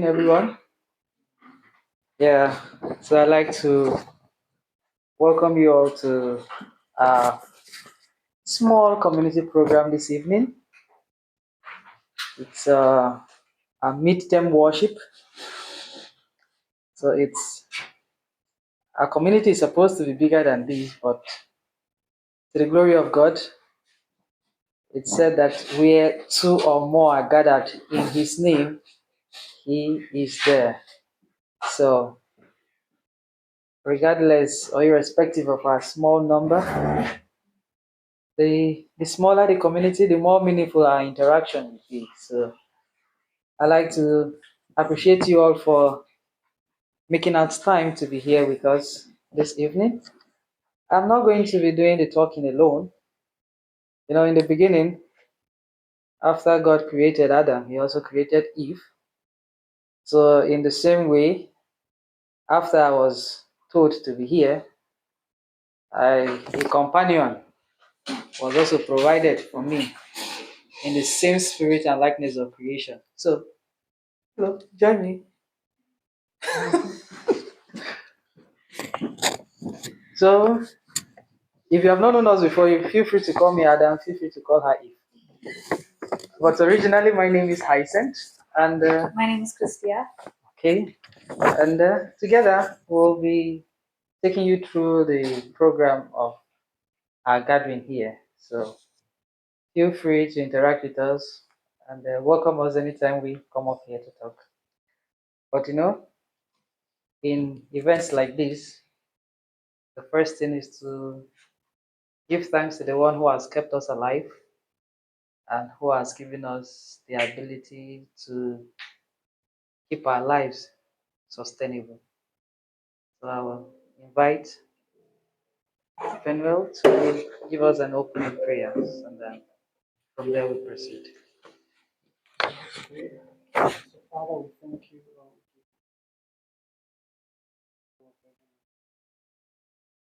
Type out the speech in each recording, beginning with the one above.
everyone. Yeah, so I'd like to welcome you all to a small community program this evening. It's a midterm worship. So it's our community is supposed to be bigger than this, but to the glory of God, it said that where two or more are gathered in His name, He is there. So, regardless or irrespective of our small number, the smaller the community, the more meaningful our interaction will be. So, I'd like to appreciate you all for making out time to be here with us this evening. I'm not going to be doing the talking alone. In the beginning, after God created Adam, He also created Eve. So, in the same way, after I was told to be here, a companion was also provided for me in the same spirit and likeness of creation. So, hello, join me. So, if you have not known us before, you feel free to call me Adam, feel free to call her Eve. But originally, my name is Hyacinth, and my name is Christia. Okay, and together we'll be taking you through the program of our gathering here. So feel free to interact with us and welcome us anytime we come up here to talk. But in events like this, the first thing is to give thanks to the one who has kept us alive and who has given us the ability to keep our lives sustainable. So I will invite Penwell to give us an opening prayer, and then from there we proceed. So, Father, we thank you.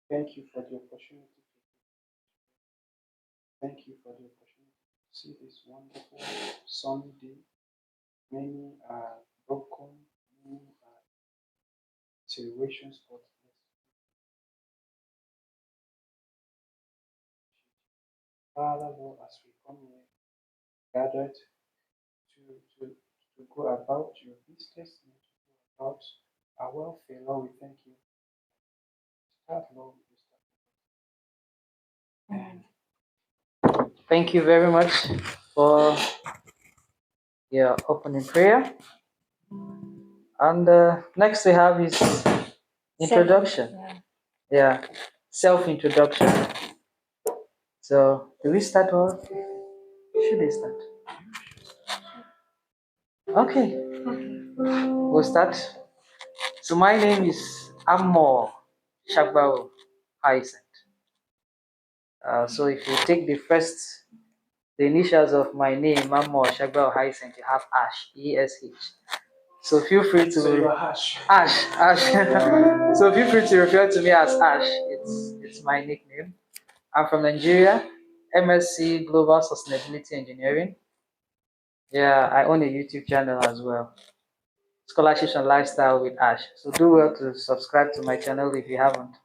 Thank you for the opportunity. Thank you for the opportunity to see this wonderful sunny day. Many are broken, many are situations, but Father, Lord, as we come here gathered to go about your business and to go about our welfare, Lord, we thank you. Start, Lord, we start. Thank you very much for your opening prayer. And next we have is introduction. Yeah, self-introduction. So, do we start or should we start? Okay, we'll start. So, my name is Amor Shagbao Hyacinth. So, if you take the initials of my name, Amor Shagbao Hyacinth, you have Ash, E-S-H. So feel free to Ash. So feel free to refer to me as Ash. It's my nickname. I'm from Nigeria, MSc Global Sustainability Engineering. Yeah, I own a YouTube channel as well. Scholarships and Lifestyle with Ash. So do well to subscribe to my channel if you haven't.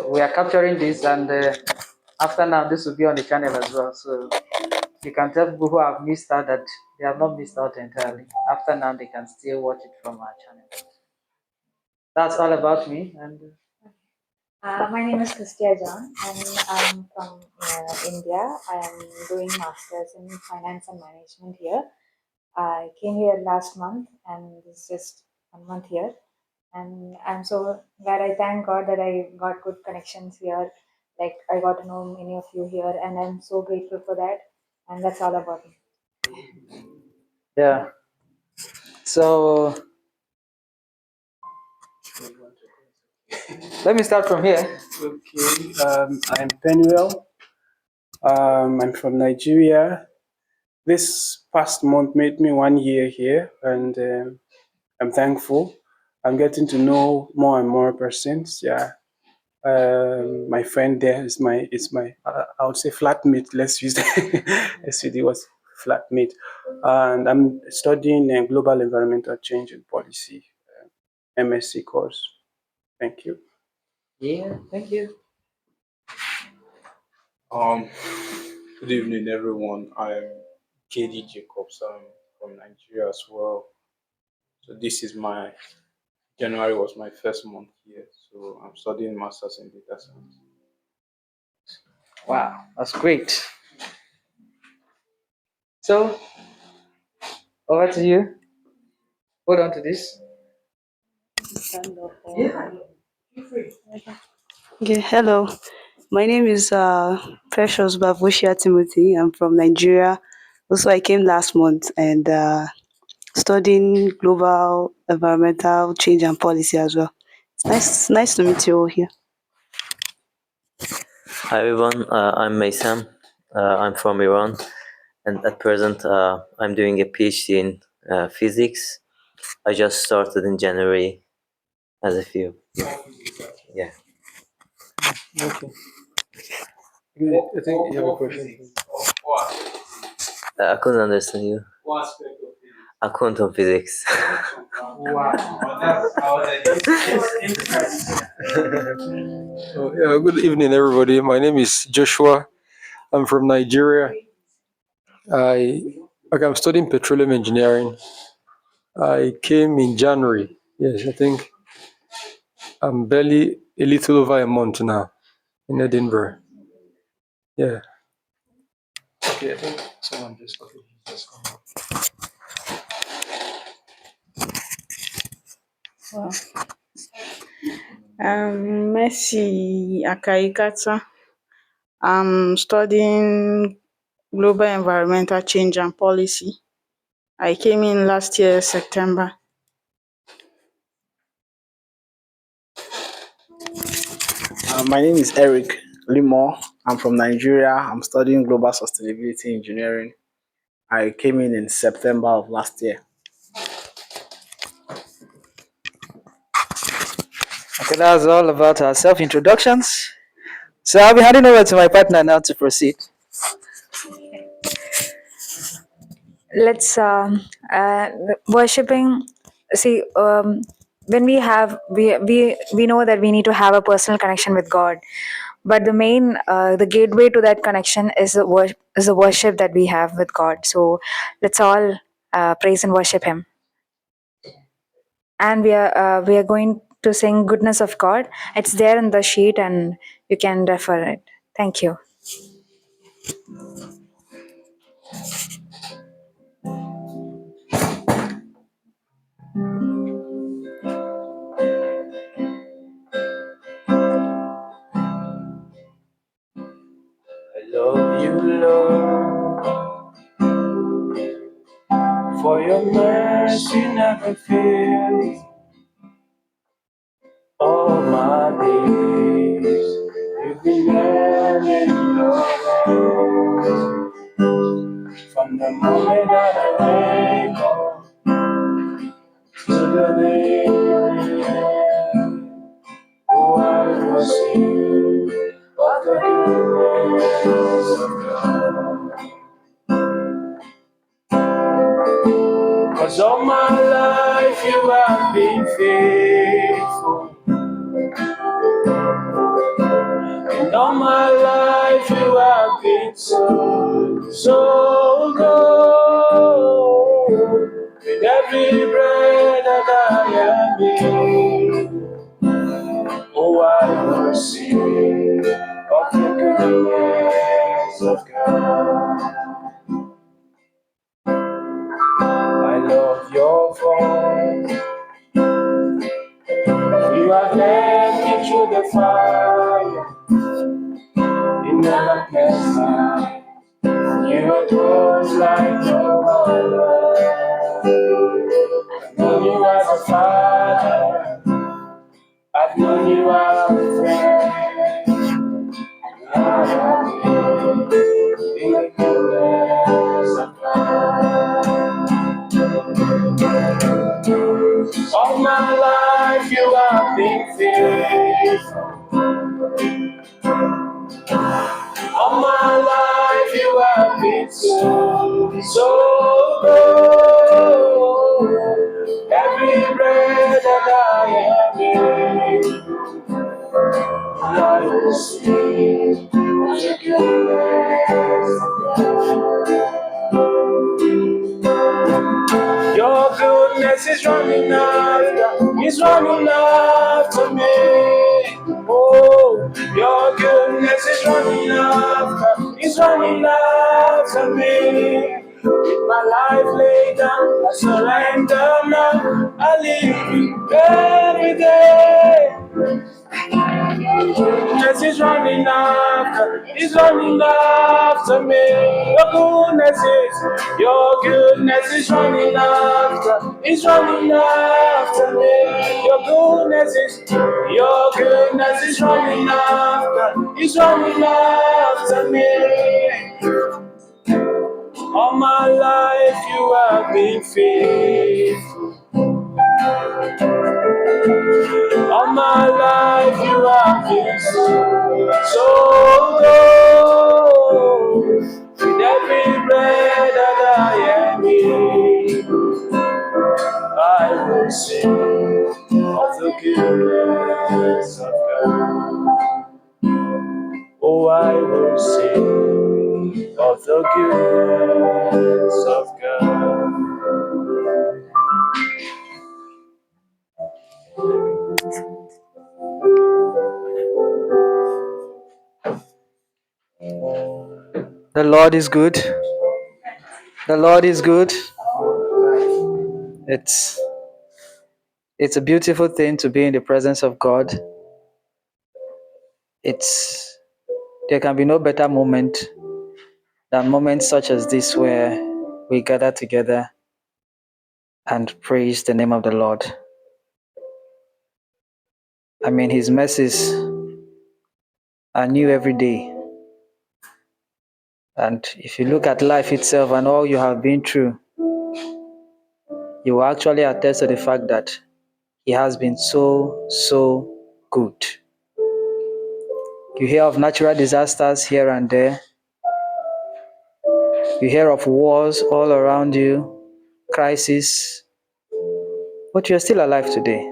We are capturing this, and after now, this will be on the channel as well. So you can tell people who have missed out that they have not missed out entirely. After now, they can still watch it from our channel. That's all about me. And my name is Christia John, and I'm from India. I am doing masters in finance and management here. I came here last month, and it's just 1 month here. And I'm so glad. I thank God that I got good connections here. Like I got to know many of you here, and I'm so grateful for that. And that's all about me. yeah, so let me start from here. Okay, I'm Penuel. I'm from Nigeria. This past month made me 1 year here, and I'm thankful. I'm getting to know more and more persons. Yeah, my friend there is my I would say flatmate. Let's use let's use the word flatmate, and I'm studying global environmental change and policy, MSc course. Thank you. Yeah, thank you. Um, Good evening, everyone. I'm KD Jacobs. I'm from Nigeria as well. So this is my January was my first month here. So I'm studying masters in data science. Wow, that's great. So, over to you. Hold on to this. Okay, hello. My name is Precious Bavushia Timothy. I'm from Nigeria. Also, I came last month and studying global environmental change and policy as well. It's nice to meet you all here. Hi everyone, I'm Maysam. I'm from Iran, and at present I'm doing a PhD in physics. I just started in January as a few. Yeah. Okay. I think you have a question. I couldn't understand you. Quantum physics. Good evening, everybody. My name is Joshua. I'm from Nigeria. I'm studying petroleum engineering. I came in January. Yes, I think I'm barely a little over a month now in Edinburgh. Yeah. Okay, I think someone just come. Mercy Akaikata. I'm studying global environmental change and policy. I came in last year, September. My name is Eric Limo. I'm from Nigeria. I'm studying global sustainability engineering. I came in September of last year. Okay, that's all about our self introductions. So I'll be handing over to my partner now to proceed. Let's worshiping. See, when we know that we need to have a personal connection with God, but the main the gateway to that connection is the worship that we have with God. So let's all praise and worship Him, and we are going to sing "Goodness of God." It's there in the sheet, and you can refer it. Thank you. I love you, Lord, for your mercy never fails. All my days, you've been there in your hand. From the moment that I wake up to the day I end, oh, I will sing of the goodness of God. 'Cause all my life you have been faithful. And all my life you have been so good. With every breath that I am in, oh, I will sing of the goodness of God. I love your voice. You have led me through the fire. You never passed by. You are close like no other. I've known you as a father. I've known you as a friend. I have lived in the goodness of God. All my life you have been faithful. All my life you have been so So go, every breath that I am in, I will sing the goodness of God. Your goodness is running after me. Oh, your goodness is running after me. With my life laid down, I surrender now. I live you every day. Goodness is running after me. Your goodness is running after me. Your goodness is running after me. All my life you have been faithful. All my life you have been so good. With every breath that I am in, I will sing of the goodness of God. Oh, I will sing of the goodness of God. The Lord is good. The Lord is good. It's it's a beautiful thing to be in the presence of God. It's there can be no better moment than moments such as this where we gather together and praise the name of the Lord. I mean, His mercies are new every day. And if you look at life itself and all you have been through, you will actually attest to the fact that He has been so good. You hear of natural disasters here and there. You hear of wars all around you, crisis, but you're still alive today.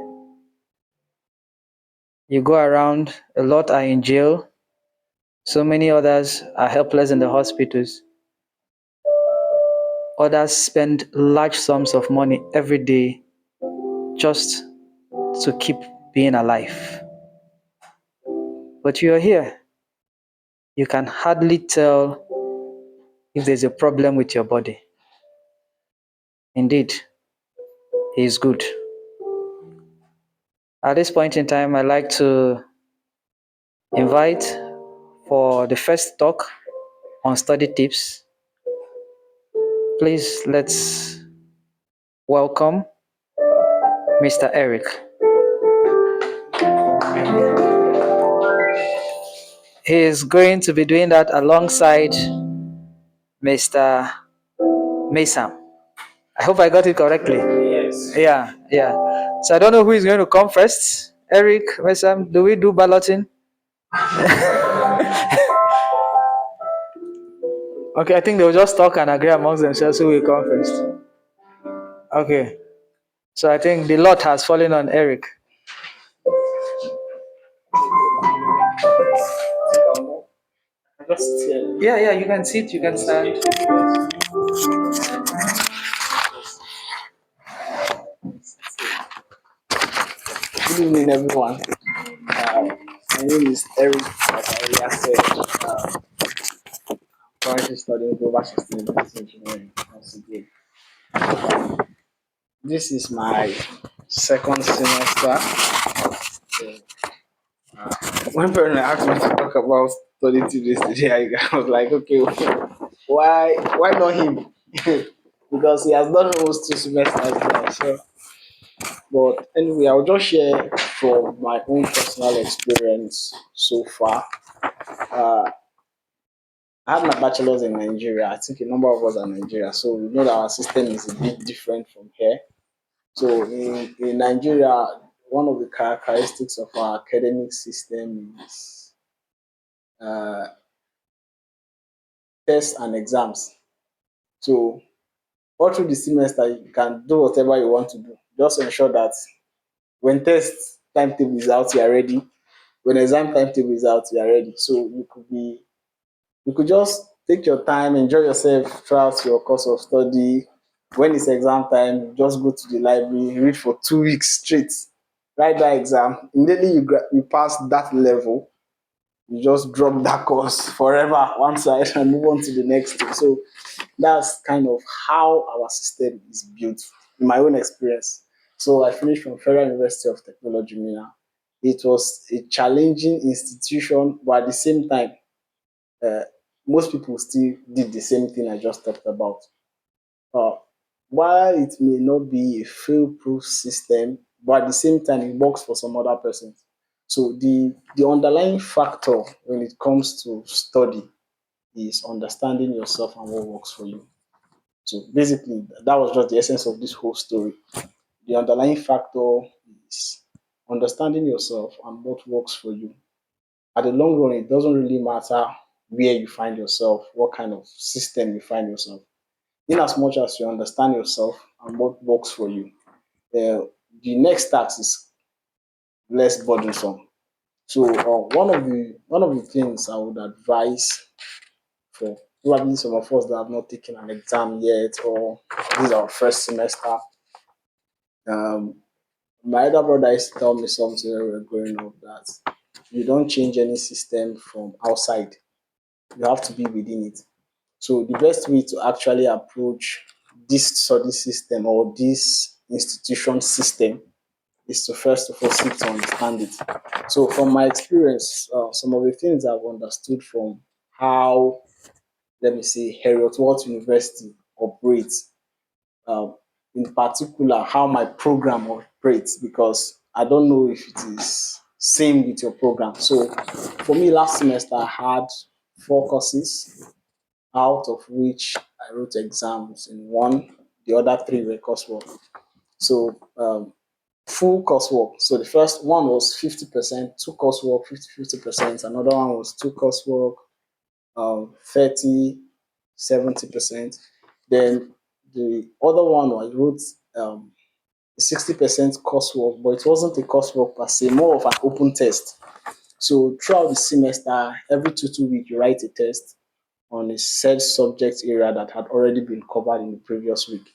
You go around, a lot are in jail, so many others are helpless in the hospitals. Others spend large sums of money every day just to keep being alive. But you're here. You can hardly tell if there's a problem with your body. Indeed, He is good. At this point in time, I'd like to invite for the first talk on study tips. Please let's welcome Mr. Eric. He is going to be doing that alongside Mr. Mesam. I hope I got it correctly. Yes. Yeah. So I don't know who is going to come first. Eric, Mesam, do we do balloting? Okay, I think they'll just talk and agree amongst themselves who will come first. Okay. So I think the lot has fallen on Eric. Yeah, you can sit, you can stand. Good evening, everyone. My name is Eric, like I earlier said. Currently studying global sustainability engineering at CBA. This is my second semester. So, when parents asked me to talk about study tips today, I was like, okay, why not him? Because he has done almost 2 semesters now. So, but anyway, I'll just share from my own personal experience so far. Uh, I had my bachelor's in Nigeria. I think a number of us are Nigeria, so we know that our system is a bit different from here. So in Nigeria, one of the characteristics of our academic system is uh, tests and exams. So all through the semester, you can do whatever you want to do. Just ensure that when test timetable is out, you are ready. When exam timetable is out, you are ready. So you could just take your time, enjoy yourself throughout your course of study. When it's exam time, you just go to the library, read for 2 weeks straight, write that exam. Immediately you pass that level, you just drop that course forever one side and move on to the next thing. So that's kind of how our system is built in my own experience. So I finished from Federal University of Technology, Mina. It was a challenging institution, but at the same time, uh, most people still did the same thing I just talked about. Uh, while it may not be a fail-proof system, but at the same time, it works for some other persons. So the underlying factor when it comes to study is understanding yourself and what works for you. So basically, that was just the essence of this whole story. The underlying factor is understanding yourself and what works for you. At the long run, it doesn't really matter where you find yourself, what kind of system you find yourself. In as much as you understand yourself and what works for you, the next task is less burdensome. So one of the things I would advise for probably some of us that have not taken an exam yet, or this is our first semester. Um, my elder brother used to tell me something when we were growing up, that you don't change any system from outside. You have to be within it. So the best way to actually approach this study system or this institution system is to first of all seek to understand it. So from my experience, some of the things I've understood from how, let me say, Heriot-Watt University operates, um, in particular how my program operates, because I don't know if it is same with your program. So for me, last semester I had 4 courses, out of which I wrote exams in one. The other three were coursework. So full coursework. So the first one was 50%, two coursework, 50%. Another one was two coursework, 30, 70%. Then the other one I wrote 60% coursework, but it wasn't a coursework per se, more of an open test. So throughout the semester, every two weeks, you write a test on a set subject area that had already been covered in the previous week.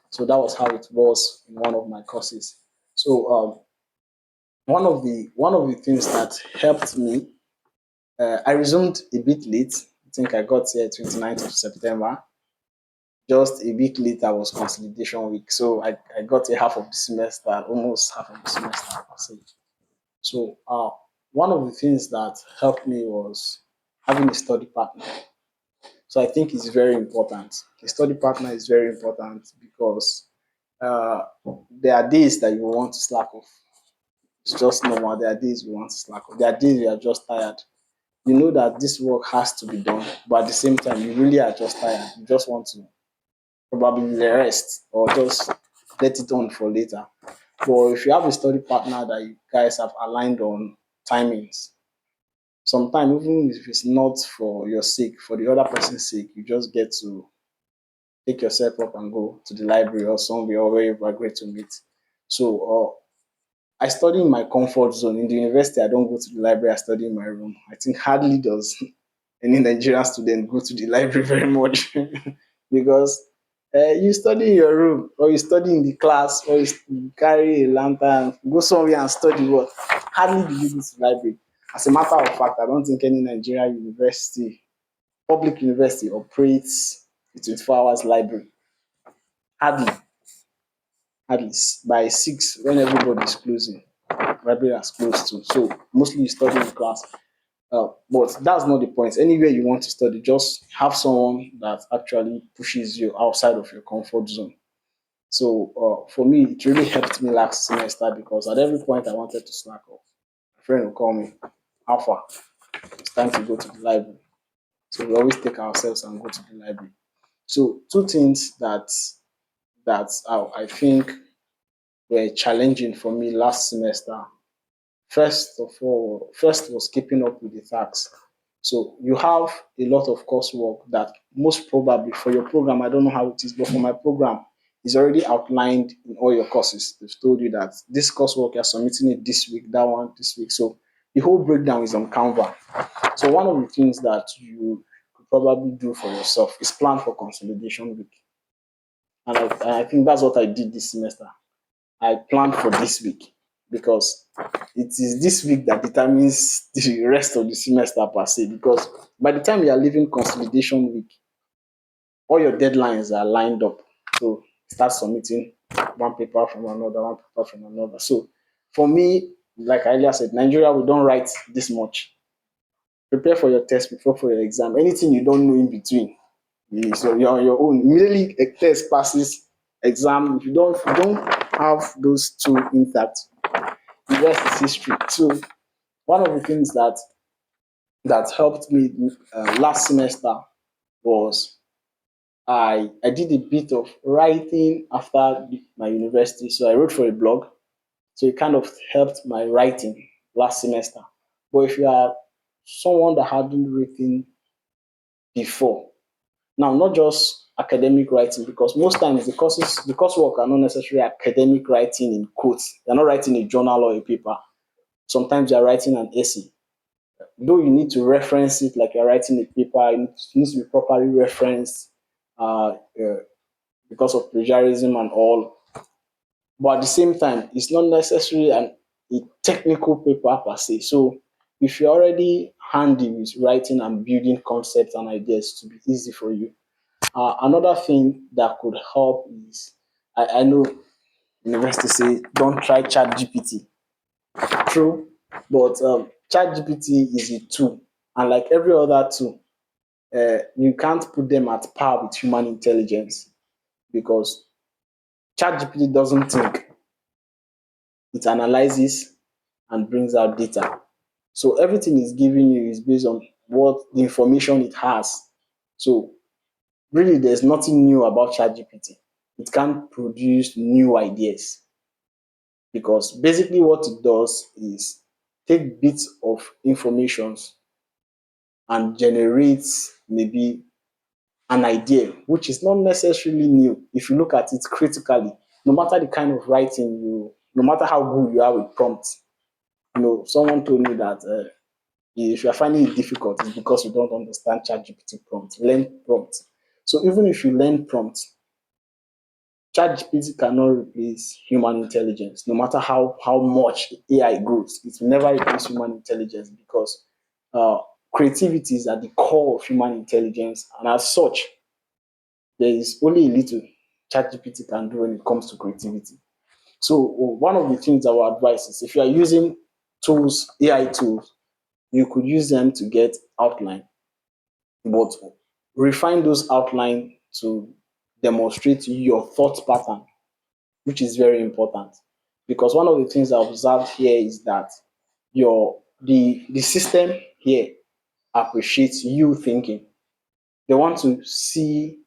So that was how it was in one of my courses. So one of the things that helped me, I resumed a bit late. I think I got here 29th of September. Just a week later was consolidation week. So I got a half of the semester, almost half of the semester, I could say. So one of the things that helped me was having a study partner. So I think it's very important. A study partner is very important because uh, there are days that you want to slack off. It's just normal. There are days you want to slack off. There are days you are just tired. You know that this work has to be done, but at the same time, you really are just tired. You just want to probably rest or just let it on for later. But if you have a study partner that you guys have aligned on timings, sometimes even if it's not for your sake, for the other person's sake, you just get to pick yourself up and go to the library or somewhere or where you've agreed to meet. So I study in my comfort zone. In the university, I don't go to the library, I study in my room. I think hardly does any Nigerian student go to the library very much because you study in your room, or you study in the class, or you carry a lantern, go somewhere and study. What? Hardly do you go to the library. As a matter of fact, I don't think any Nigerian university, public university, operates a 24 hours library. Hardly, hardly. By 6, when everybody is closing, library is closed too. So mostly you study in class. But that's not the point. Anywhere you want to study, just have someone that actually pushes you outside of your comfort zone. So for me, it really helped me last semester because at every point I wanted to slack off, a friend would call me, Alpha, it's time to go to the library. So we always take ourselves and go to the library. So two things that I think were challenging for me last semester. First was keeping up with the tasks. So you have a lot of coursework that most probably for your program, I don't know how it is, but for my program, is already outlined in all your courses. They've told you that this coursework you're submitting it this week, that one this week. So the whole breakdown is on Canva. So one of the things that you could probably do for yourself is plan for consolidation week. And I think that's what I did this semester. I planned for this week because it is this week that determines the rest of the semester per se. Because by the time you are leaving consolidation week, all your deadlines are lined up. So start submitting one paper from another, one paper from another. So for me, like I earlier said, Nigeria, we don't write this much. Prepare for your test, prepare for your exam. Anything you don't know in between, so you're on your own. Immediately a test passes, exam. If you don't have those two intact, the rest is history. So one of the things that helped me last semester was I did a bit of writing after my university. So I wrote for a blog. So it kind of helped my writing last semester. But if you are someone that hadn't written before, now not just academic writing, because most times the coursework are not necessarily academic writing in quotes. You're not writing a journal or a paper. Sometimes you're writing an essay. Though you need to reference it like you're writing a paper, it needs to be properly referenced because of plagiarism and all. But at the same time, it's not necessarily a technical paper per se. So if you're already handy with writing and building concepts and ideas to be easy for you. Another thing that could help is I know university say don't try chat GPT. True, but chat GPT is a tool, and like every other tool, you can't put them at par with human intelligence because ChatGPT doesn't think, it analyzes and brings out data. So everything it's giving you is based on what the information it has. So really, there's nothing new about ChatGPT. It can't produce new ideas because basically what it does is take bits of information and generates maybe an idea, which is not necessarily new if you look at it critically. No matter the kind of writing no matter how good you are with prompts, someone told me that if you are finding it difficult, it's because you don't understand ChatGPT prompts. Learn prompts. So even if you learn prompts, ChatGPT cannot replace human intelligence. No matter how much AI grows, it will never replace human intelligence because creativity is at the core of human intelligence, and as such, there is only a little ChatGPT can do when it comes to creativity. So one of the things I would advise is if you are using tools, AI tools, you could use them to get outline, but refine those outline to demonstrate your thought pattern, which is very important. Because one of the things I observed here is that the system here appreciates you thinking. They want to see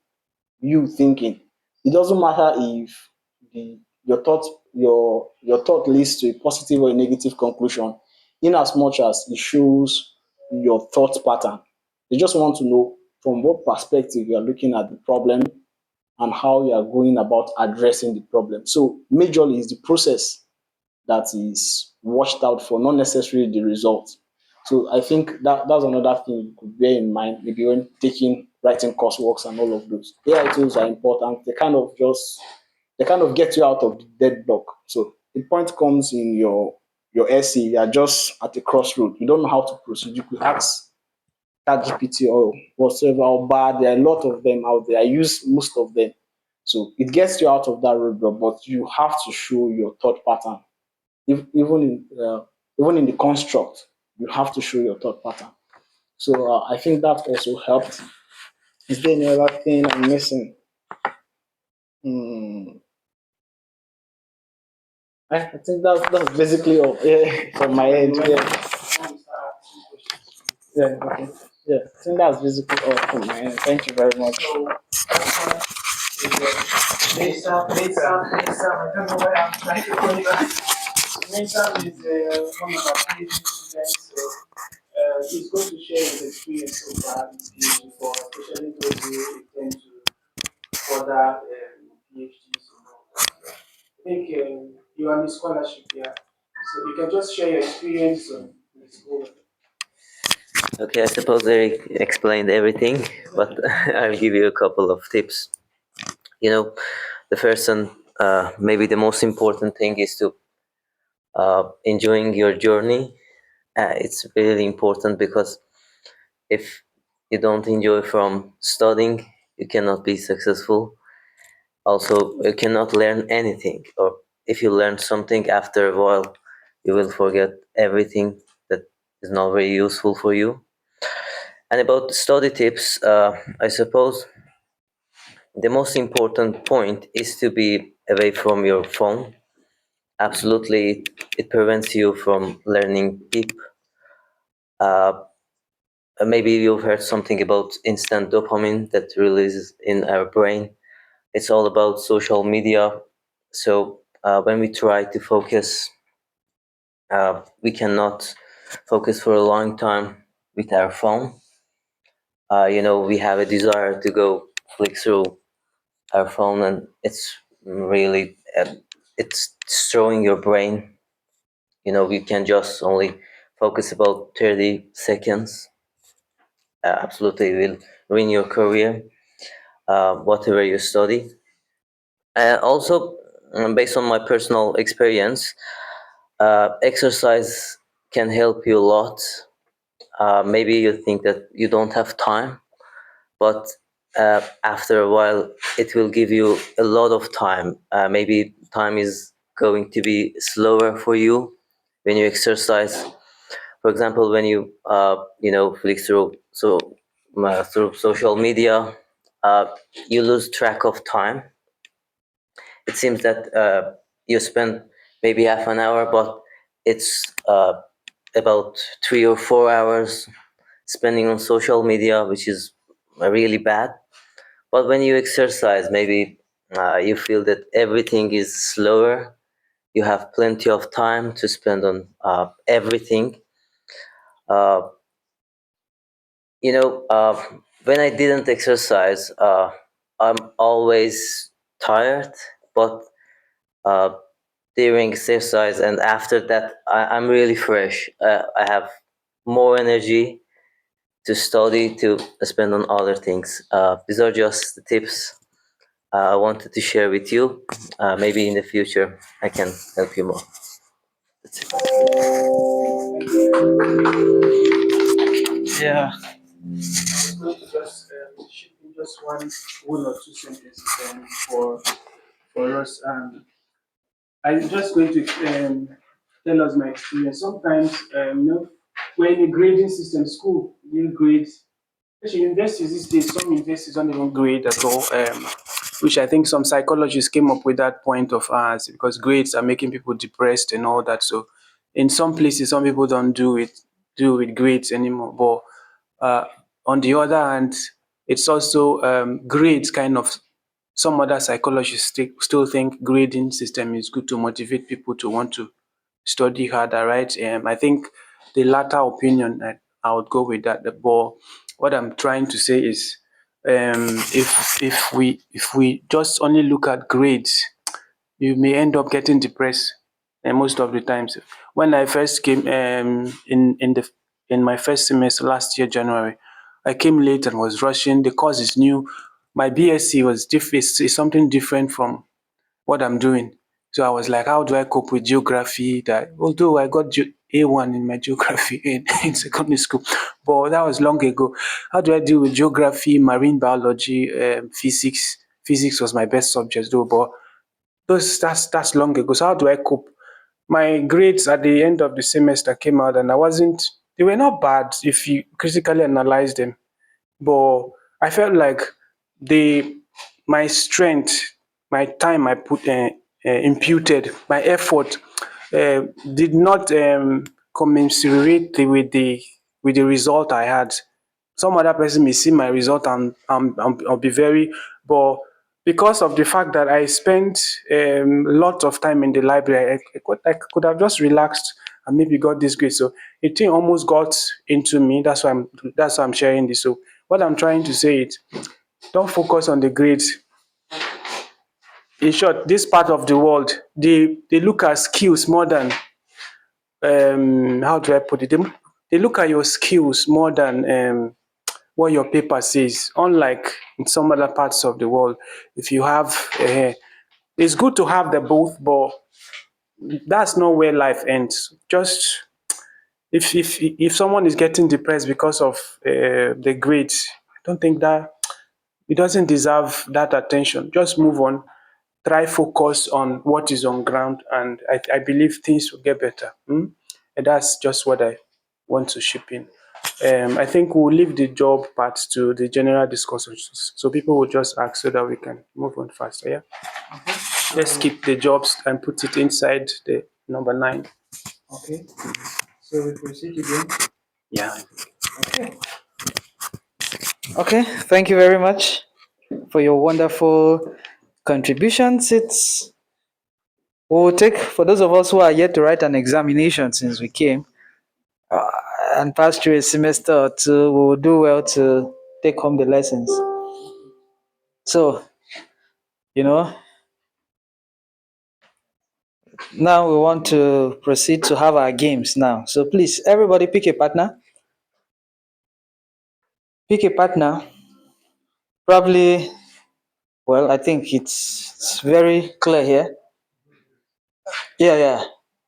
you thinking. It doesn't matter if your thought leads to a positive or a negative conclusion, in as much as it shows your thought pattern. They just want to know from what perspective you are looking at the problem and how you are going about addressing the problem. So majorly is the process that is watched out for, not necessarily the result. So I think that's another thing you could bear in mind, maybe when taking writing courseworks and all of those. AI tools are important. They kind of get you out of the deadlock. So the point comes in your essay, you are just at a crossroad. You don't know how to proceed. You could ask ChatGPT or whatsoever, or bad. There are a lot of them out there. I use most of them. So it gets you out of that roadblock, but you have to show your thought pattern. Even in the construct, you have to show your thought pattern. So I think that also helped. Is there any other thing I'm missing? Hmm. I think that's basically all. Yeah, from my end. Yeah. Yeah. Okay. Yeah. I think that's basically all from my end. Thank you very much. I don't know why I'm trying to call you. Nathan is one of our PhD students. So he's going to share his experience so far in PhD for especially those who intend to further PhDs and all that. I think you are on the scholarship here, so you can just share your experience on the school. Okay, I suppose Eric explained everything, but I'll give you a couple of tips. You know, the first and maybe the most important thing is to enjoying your journey. It's really important because if you don't enjoy from studying, you cannot be successful. Also, you cannot learn anything, or if you learn something after a while, you will forget everything that is not very useful for you. And about the study tips, I suppose the most important point is to be away from your phone. Absolutely, it prevents you from learning deep. Uh, Maybe you've heard something about instant dopamine that releases in our brain. It's all about social media. So when we try to focus, we cannot focus for a long time with our phone. We have a desire to go click through our phone, and it's really it's destroying your brain. We can just only focus about 30 seconds. Absolutely will ruin your career, whatever you study. Also, based on my personal experience, exercise can help you a lot. Maybe you think that you don't have time, but after a while, it will give you a lot of time. Maybe time is going to be slower for you when you exercise. For example, when you flick through social media, uh, you lose track of time. It seems that you spend maybe half an hour, but it's about 3 or 4 hours spending on social media, which is really bad. But when you exercise, maybe you feel that everything is slower. You have plenty of time to spend on everything. Uh, when I didn't exercise, I'm always tired, but uh, during exercise and after that, I'm really fresh. I have more energy to study, to spend on other things. These are just the tips I wanted to share with you. Maybe in the future I can help you more. That's it. Yeah. I'm going to just ship in just one or two sentences for us. I'm just going to tell us my experience. Sometimes, we're in a grading system, school, you grade. Actually, universities these days, some universities don't even grade at all, which I think some psychologists came up with that point of ours because grades are making people depressed and all that. So, in some places, some people don't do with grades anymore. But on the other hand, it's also grades kind of. Some other psychologists still think grading system is good to motivate people to want to study harder, right? I think the latter opinion, I would go with that. But what I'm trying to say is, if we just only look at grades, you may end up getting depressed. And most of the times, when I first came in my first semester last year, January, I came late and was rushing. The course is new. My BSc was is something different from what I'm doing. So I was like, how do I cope with geography? That although I got A1 in my geography in secondary school, but that was long ago. How do I deal with geography, marine biology, physics? Physics was my best subject though, but that's long ago. So how do I cope? My grades at the end of the semester came out, and they were not bad if you critically analyze them, but I felt like the my strength, my time I put imputed, my effort uh, did not commensurate with the result I had. Some other person may see my result and I'll be very, but because of the fact that I spent lots of time in the library, I could have just relaxed and maybe got this grade. So the thing almost got into me. That's why I'm sharing this. So what I'm trying to say is, don't focus on the grades. In short, this part of the world, they look at skills more than how do I put it? They look at your skills more than what your paper says. Unlike in some other parts of the world, if you have, it's good to have the both, but that's not where life ends. Just if someone is getting depressed because of the grades, I don't think that it doesn't deserve that attention. Just move on. Try focus on what is on ground, and I believe things will get better. And that's just what I want to chip in. I think we'll leave the job part to the general discussion, so people will just ask so that we can move on faster. Yeah, let's keep the jobs and put it inside the number 9. Okay. So we proceed again. Yeah. Okay. Thank you very much for your wonderful contributions. We'll take, for those of us who are yet to write an examination since we came and pass through a semester or two, we will do well to take home the lessons. So, now we want to proceed to have our games now. So please, everybody pick a partner. Pick a partner. Probably, well, I think it's very clear here. Yeah.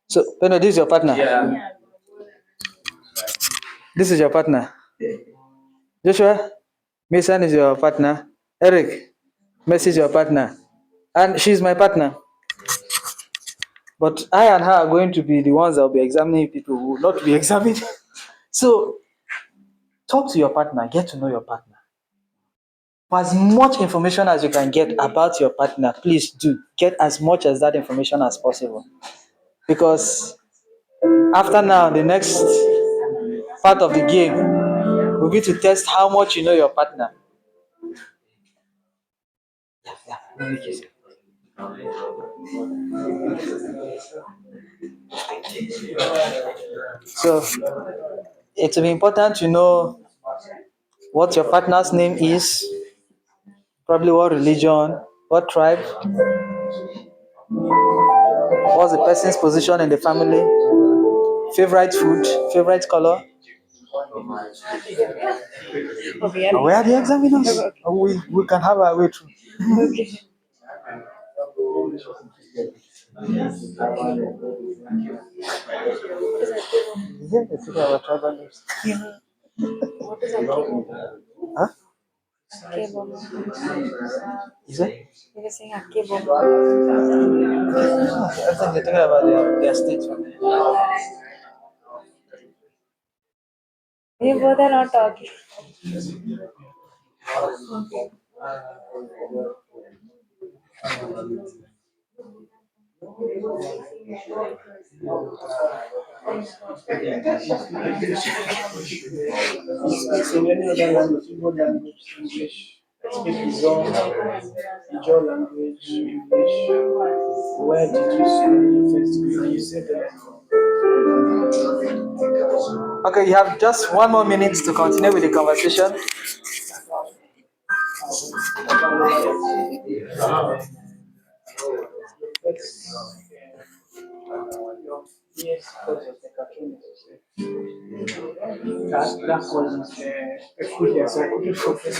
So, this is your partner. Yeah. This is your partner. Joshua, Mason is your partner. Eric, Messi is your partner. And she's my partner. But I and her are going to be the ones that will be examining people who will not be examined. So, talk to your partner, get to know your partner. For as much information as you can get about your partner, please do get as much as that information as possible. Because after now, the next part of the game will be to test how much you know your partner. So it will be important to know what your partner's name is, probably what religion, what tribe, what's the person's position in the family, favorite food, favorite color. And where are the examiners? We can have our way through. Yeah, it's our tribal names. What is Akebo? Huh? Akebo. Is it? You were saying Akebo. I think they're talking about their states. You both are not talking. Speaks in any other language, Igbo language, English. Speak his own Ijaw language, English. Where did you study your first degree? You said that. Okay, you have just 1 more minute to continue with the conversation. Yes, because of the cartoon. That was a food, yes, I couldn't focus.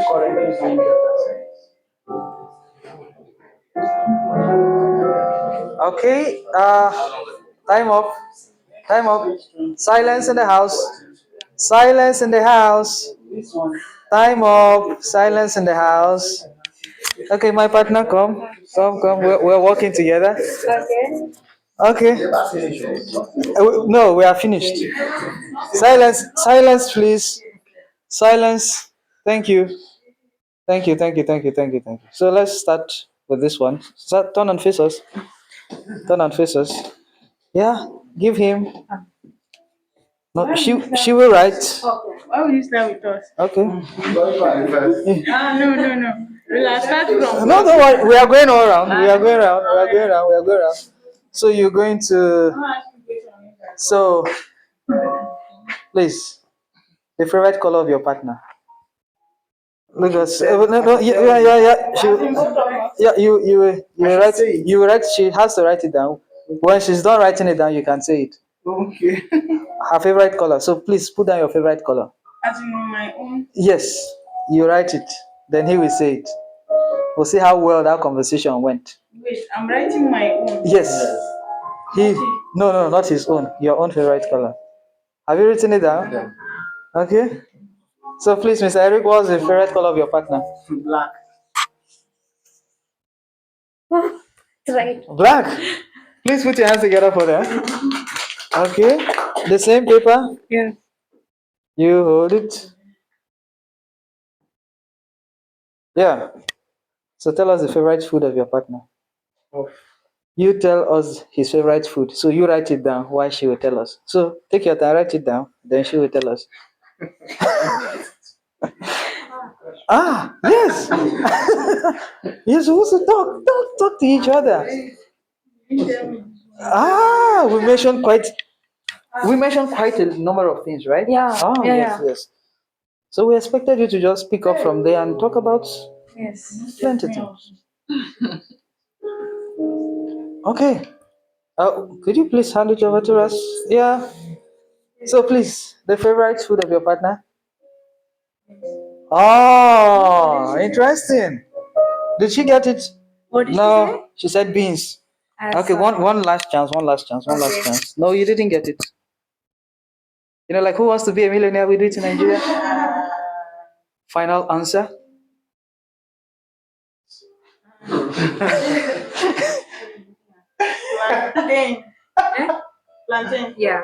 Currently doing data science. Okay, time up. Time up. Silence in the house. Silence in the house. This one. Time up. Silence in the house. Okay, my partner, come. Come. We're working together. Okay. Okay. No, we are finished. Silence, please. Silence. Thank you. So let's start with this one. So turn and face us. Turn and face us. Yeah, give him. No, she will write. Why will you start with us? Okay. No. We'll start from. No, don't worry. We are going all around. We are going around. We are going around. We are going around. So you're going to. So, please, the favorite color of your partner. Look at no, yeah. You write. She has to write it down. When she's done writing it down, you can say it. Okay. Her favorite color. So please put down your favorite color. As in my own. Yes, you write it. Then he will say it. We'll see how well that conversation went. Wait, I'm writing my own. Yes. No, not his own. Your own favorite color. Have you written it down? Okay. So please, Mr. Eric, what's the favorite color of your partner? Black. Right. Black. Please put your hands together for that. Okay. The same paper? Yeah. You hold it. Yeah. So tell us the favorite food of your partner. Oh. You tell us his favorite food. So you write it down while she will tell us. So take your time, write it down, then she will tell us. Yes. You're supposed to talk to each other. We mentioned quite a number of things, right? Yeah. Yes. So we expected you to just pick up from there and talk about Yes. plenty things. Okay. Could you please hand it over to us? Yeah. So please, the favorite food of your partner? Oh, interesting. Did she get it? What did No, she said beans. Okay, one last chance. No, you didn't get it. You know, like Who Wants to Be a Millionaire? We do it in Nigeria. Final answer. Plantain. Plantain. Yeah.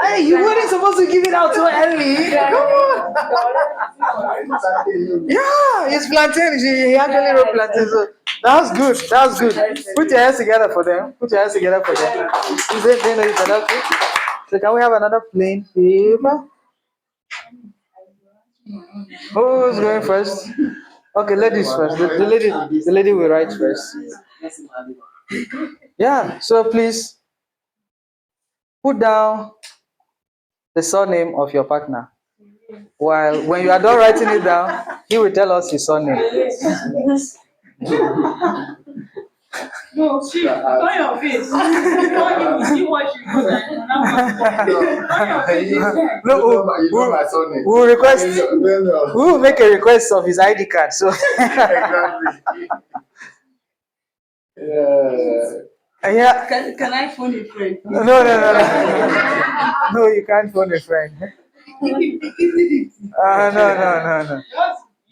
Hey, you weren't supposed to give it out so early. Come on. Yeah, it's plantain. He actually wrote plantain. So that was good. Put your hands together for them. Is it, they know it's okay? So can we have another plain paper? Who's going first? Okay, ladies first. The lady will write first. Yeah, so please put down the surname of your partner. While when you are done writing it down, he will tell us his surname. No, see, turn your face. Don't see what she goes and No, we'll request. We will make a request of his ID card. So. Yeah. Can I phone a friend? No. No, you can't phone a friend. No. You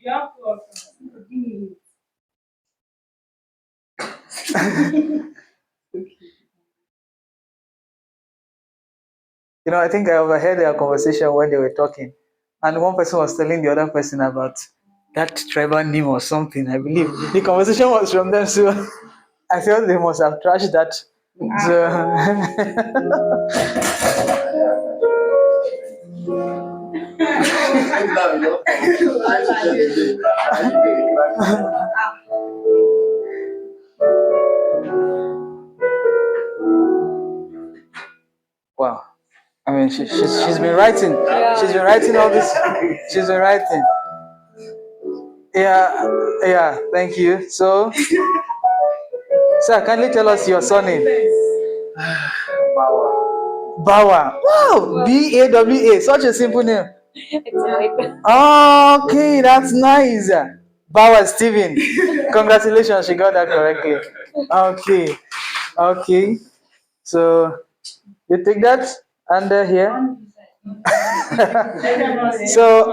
have to. You know, I think I overheard their conversation when they were talking, and one person was telling the other person about that tribal name or something. I believe the conversation was from them, so I felt they must have trashed that. So, wow. I mean, she's been writing. She's been writing all this. She's been writing. Yeah. Thank you. So, sir, kindly tell us your surname. Bawa. Wow, Bawa. Such a simple name. Okay, that's nice. Bawa Steven. Congratulations, she got that correctly. Okay. So you take that under here. So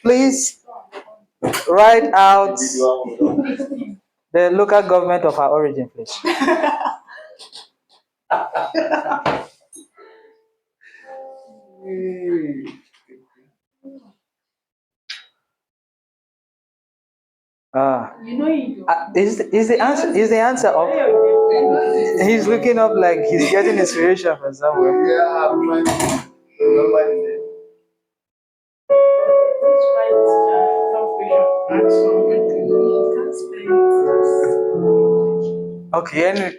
please write out the local government of our origin, please. Is the answer up? He's looking up like he's getting inspiration from somewhere. Okay,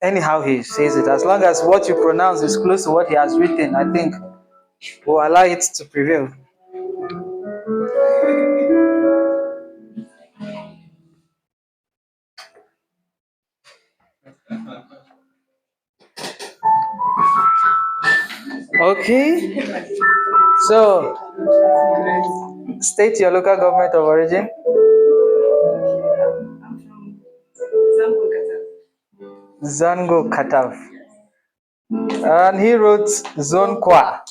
anyhow he says it. As long as what you pronounce is close to what he has written, I think we'll allow it to prevail. Okay, so state your local government of origin. Zango Katav. And he wrote Zonkwa.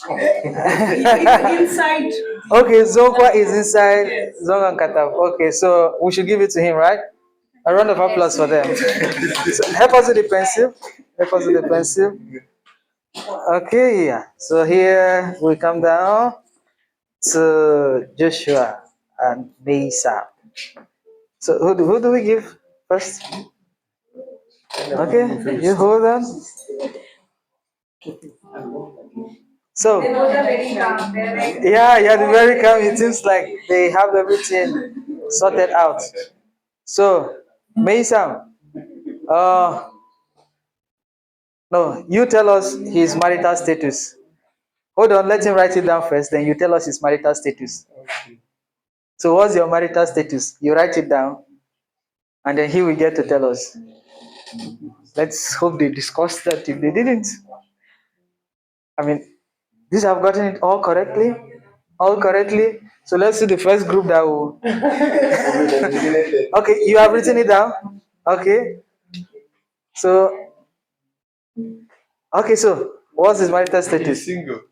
Inside. Okay, Zonkwa is inside Zongan Katav. Okay, so we should give it to him, right? A round of applause for them. So help us with the pencil. Help us with the pencil. Okay, yeah. So here we come down to Joshua and Mesa. So who do we give first? Okay, you hold on. So yeah, they're very calm. It seems like they have everything sorted out. So Mesa, no, you tell us his marital status. Hold on, let him write it down first, then you tell us his marital status. So what's your marital status? You write it down, and then he will get to tell us. Let's hope they discussed that. If they didn't, I mean, these have gotten it all correctly. So let's see the first group that will. Okay, you have written it down. Okay. So what's his marital status? Single.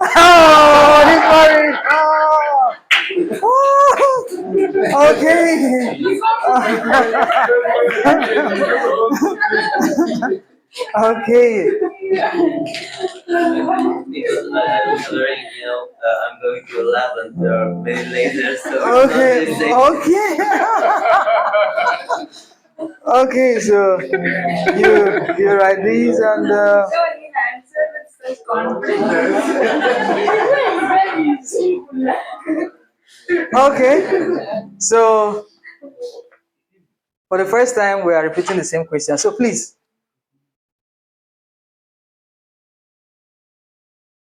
Oh, he's married. Okay. Okay. Because I'm coloring, I'm going to lavender maybe later, so Okay. Okay, so you write these and okay. So for the first time we are repeating the same question. So please,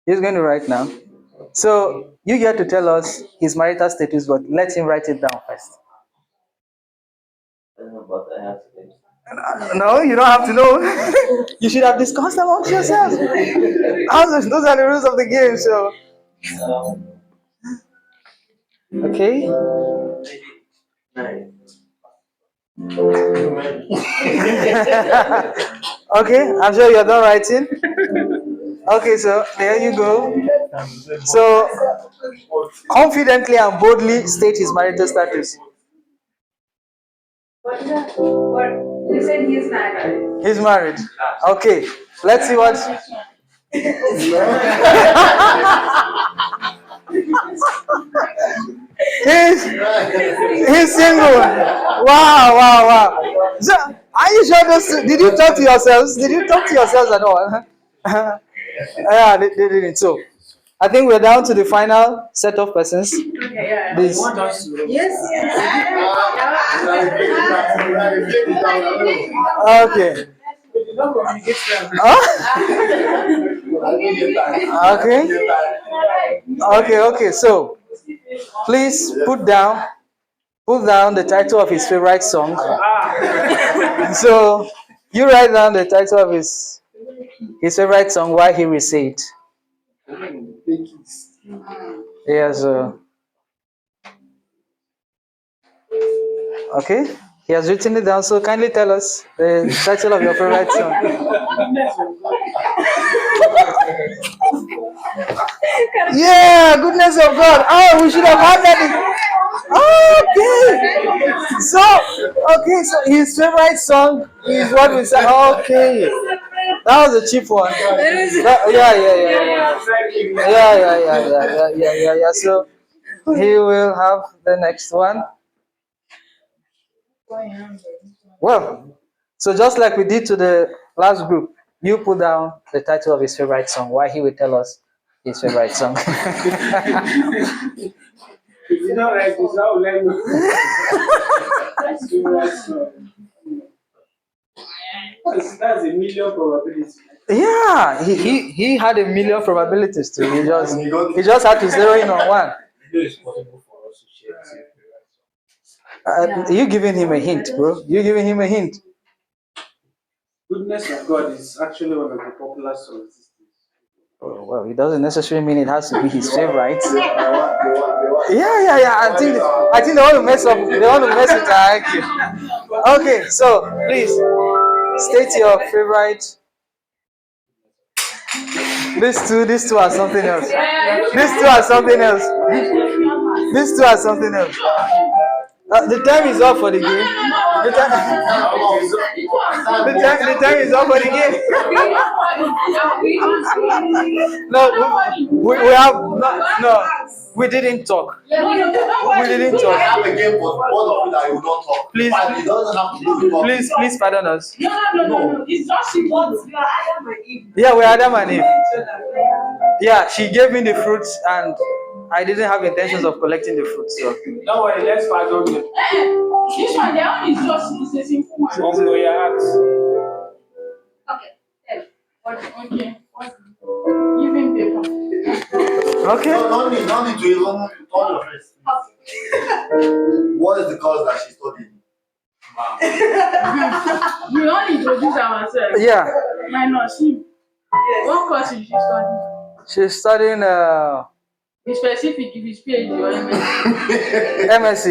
he's going to write now. So you get to tell us his marital status, but let him write it down first. I don't know, but I have to. No, you don't have to know. You should have discussed amongst yourselves. Those are the rules of the game. So okay. Okay, I'm sure you're done writing. Okay, so there you go. So confidently and boldly state his marital status. What you said he is married. He's married. Okay, let's see what. He's single. Wow. So, are you sure this? Did you talk to yourselves? At all? Yeah, they didn't. So, I think we're down to the final set of persons. This. Yes. Okay. Okay. So, please put down the title of his favorite song. So, you write down the title of his favorite song while he will say it. Yeah, so. Okay, he has written it down, so kindly tell us the title of your favorite song. Yeah, goodness of God. Oh, we should have had that. Okay, so his favorite song is what we say. Okay, That was a cheap one. Yeah. So he will have the next one. Well, so just like we did to the last group, you put down the title of his favorite song, why he will tell us his favorite song. If you don't like this, I will let me. That's a million probability. Yeah, he had a million probabilities to. He just had to zero in on one. You giving him a hint, bro. You giving him a hint. Goodness of God is actually one of the popular songs. Oh, well, it doesn't necessarily mean it has to be his favorite. Yeah. I think they want to mess up. They want to mess with our IQ. Okay, so please state your favorite. These two are something else. These two are something else. These two are something else. The time is up for the game. The time is up for the game. No, we have no. We didn't talk. We didn't talk. Have a game for all of you that you don't talk. Please, It doesn't have to do with talking. please pardon us. No. It's just she wants. We are Adam and Eve. Yeah, we're Adam and Eve. Yeah, she gave me the fruits and I didn't have intentions of collecting the fruits. So. Don't worry, let's pardon them. This one, their own is just a simple one. So your ask. Okay. Okay. Give him paper. Okay. No need to even turn your face. What is the course that she's studying? We only introduce ourselves. Yeah. Minus him. What course is she studying? She's studying Be specific if it's PhD or MSc.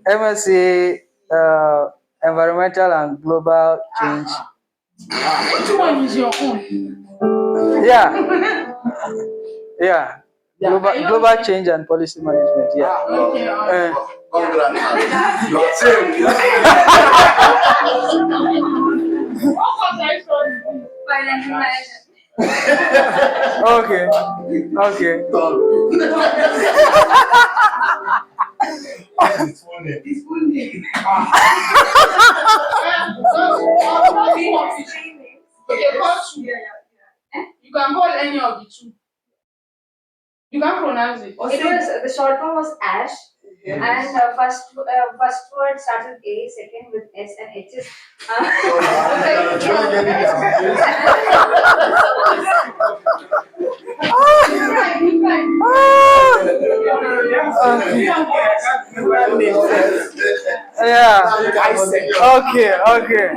MSc Environmental and Global Change. Which one is your own? Yeah. Global Change and Policy Management. Yeah. Okay. Congrats. You are safe. What course are you studying? Financial management. Okay. It's funny. It's full name. Okay, call two. You can call any of the two. You can pronounce it. It was the short form was Ash, and first word started with A, second with S, and H is. Yeah. Okay.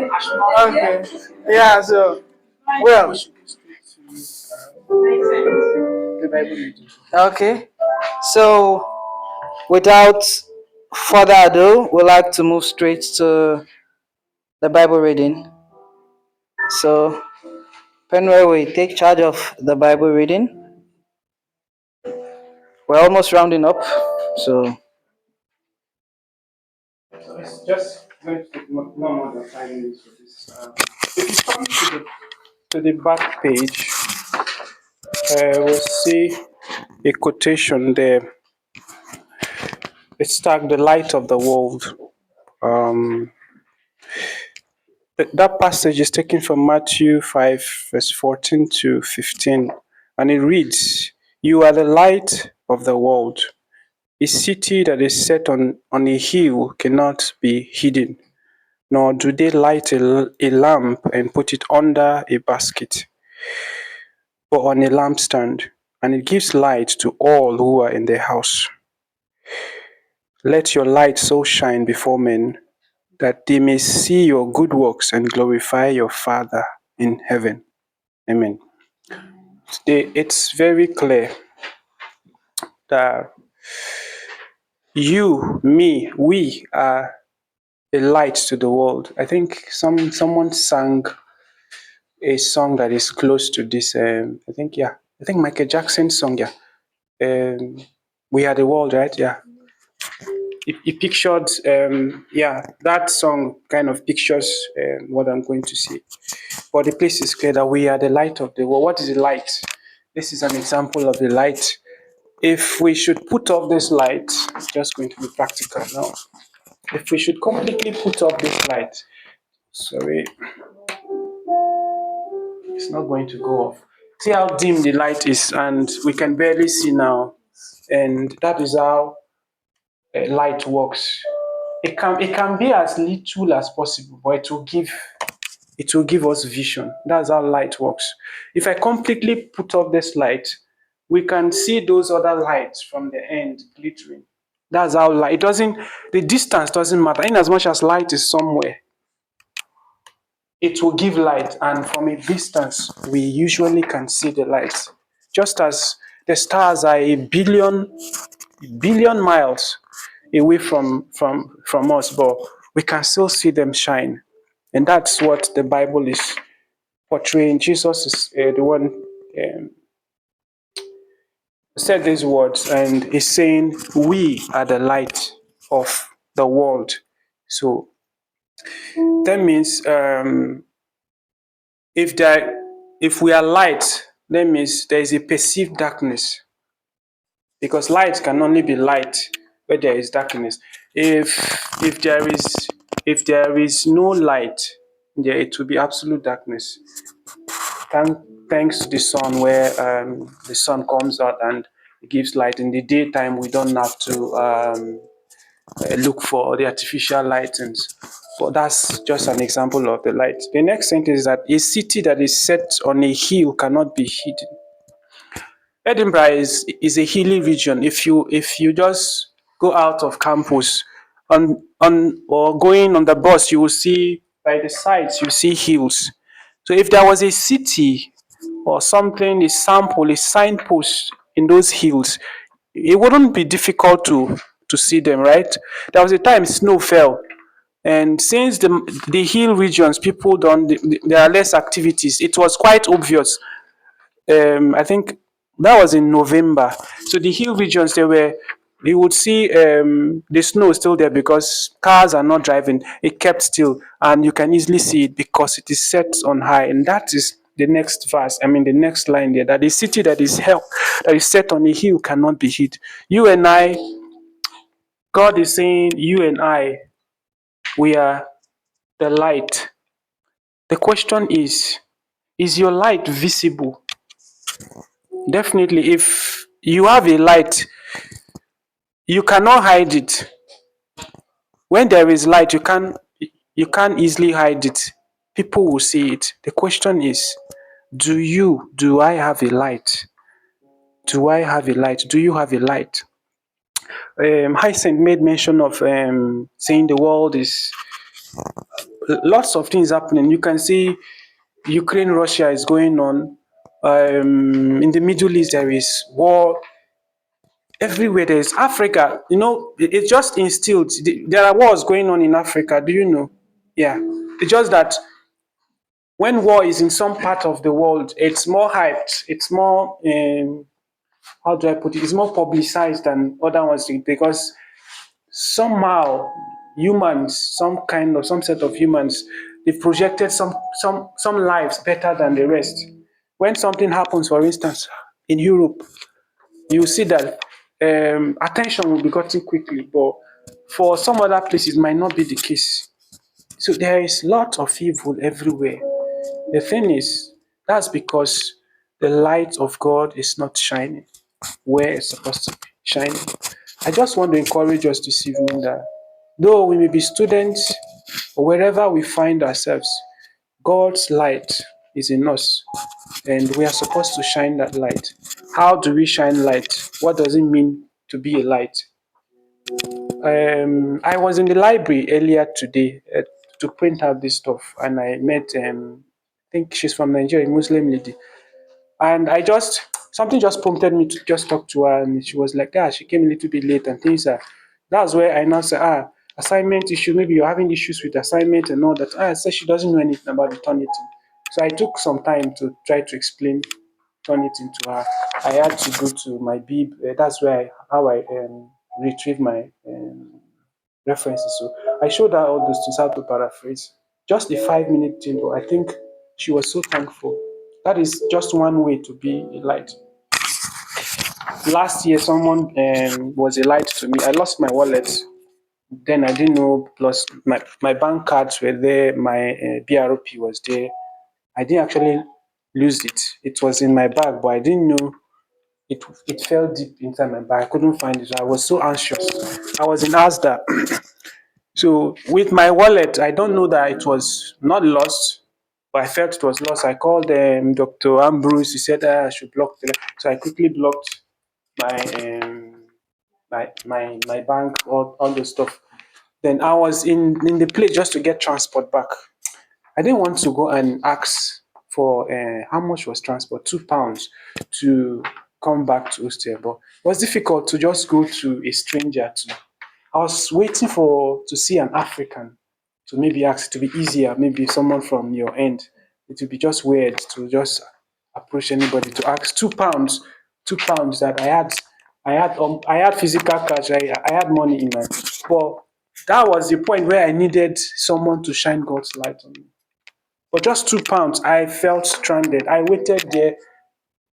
Yeah. So, well. Okay. So, without further ado, we'd like to move straight to the Bible reading. So, Penway will take charge of the Bible reading. We're almost rounding up, so. So it's just going to take no more than 5 minutes for this. If you come to the back page, we'll see a quotation there. It's tagged "the light of the world." That passage is taken from Matthew 5, verse 14 to 15, and it reads, "You are the light of the world. A city that is set on a hill cannot be hidden, nor do they light a lamp and put it under a basket, but on a lampstand, and it gives light to all who are in the house. Let your light so shine before men, that they may see your good works and glorify your Father in heaven." Amen. It's very clear that you, me, we are a light to the world. I think someone sang a song that is close to this. I think Michael Jackson's song. Yeah. We are the world, right? Yeah. it pictured, that song kind of pictures what I'm going to say. But the place is clear that we are the light of the world. What is the light? This is an example of the light. If we should put off this light, it's just going to be practical now. If we should completely put off this light, sorry, it's not going to go off. See how dim the light is, and we can barely see now. And that is how light works. It can be as little as possible, but it will give us vision. That's how light works. If I completely put off this light, we can see those other lights from the end glittering. That's how light. The distance doesn't matter. In as much as light is somewhere, it will give light, and from a distance, we usually can see the light. Just as the stars are a billion miles away from us, but we can still see them shine. And that's what the Bible is portraying. Jesus is the one said these words and is saying, we are the light of the world. So that means if we are light, that means there is a perceived darkness, because light can only be light where there is darkness. If there is no light, there it will be absolute darkness. Thanks to the sun, where the sun comes out and it gives light. In the daytime, we don't have to look for the artificial lightings. But that's just an example of the light. The next sentence is that a city that is set on a hill cannot be hidden. Edinburgh is a hilly region. If you just go out of campus or going on the bus, you will see by the sides, you see hills. So if there was a city or something, a sample, a signpost in those hills, it wouldn't be difficult to see them, right? There was a time snow fell, and since the hill regions, people don't, there are less activities. It was quite obvious. I think that was in November. So the hill regions, you would see the snow still there because cars are not driving. It kept still, and you can easily see it because it is set on high. And that is the next verse. I mean, the next line there, that the city that is set on a hill cannot be hid. You and I, God is saying, you and I, we are the light. The question is your light visible? Definitely, if you have a light, you cannot hide it. When there is light, you can't easily hide it. People will see it. The question is, do I have a light? Do I have a light? Do you have a light? Hyacinth made mention of saying the world is lots of things happening. You can see Ukraine, Russia is going on. In the Middle East, there is war. Everywhere there is Africa, it's just instilled. There are wars going on in Africa. Do you know? Yeah. It's just that when war is in some part of the world, it's more hyped. It's more, how do I put it? It's more publicized than other ones because somehow humans, some set of humans, they projected some lives better than the rest. When something happens, for instance, in Europe, you see that attention will be gotten quickly, but for some other places, might not be the case. So there is lot of evil everywhere. The thing is, that's because the light of God is not shining where it's supposed to be shining. I just want to encourage us this evening that though we may be students or wherever we find ourselves, God's light is in us, and we are supposed to shine that light. How do we shine light? What does it mean to be a light? I was in the library earlier today to print out this stuff, and I met, I think she's from Nigeria, a Muslim lady, and something just prompted me to just talk to her, and she was like, she came a little bit late and things are. That's where I now say, assignment issue, maybe you're having issues with assignment and all that. I said she doesn't know anything about the Turnitin. So I took some time to try to explain Turnitin to her. I had to go to my bib. That's how I retrieve my references. So I showed her all those things, how to paraphrase. Just a 5 minute thing, but I think she was so thankful. That is just one way to be a light. Last year, someone was a light to me. I lost my wallet. Then I didn't know, plus my bank cards were there, my BROP was there. I didn't actually lose it. It was in my bag, but I didn't know it fell deep inside my bag. I couldn't find it. I was so anxious. I was in Asda. So with my wallet, I don't know that it was not lost, but I felt it was lost. I called Dr. Ambrose. He said I should block the. So I quickly blocked my my bank, all the stuff. Then I was in the place just to get transport back. I didn't want to go and ask for how much was transport, £2 to come back to hostel, but it was difficult to just go to a stranger to. I was waiting for to see an African to maybe ask to be easier, maybe someone from your end. It would be just weird to just approach anybody to ask £2 that I had physical cash, I had money in my, but that was the point where I needed someone to shine God's light on me. But just £2, I felt stranded. I waited there.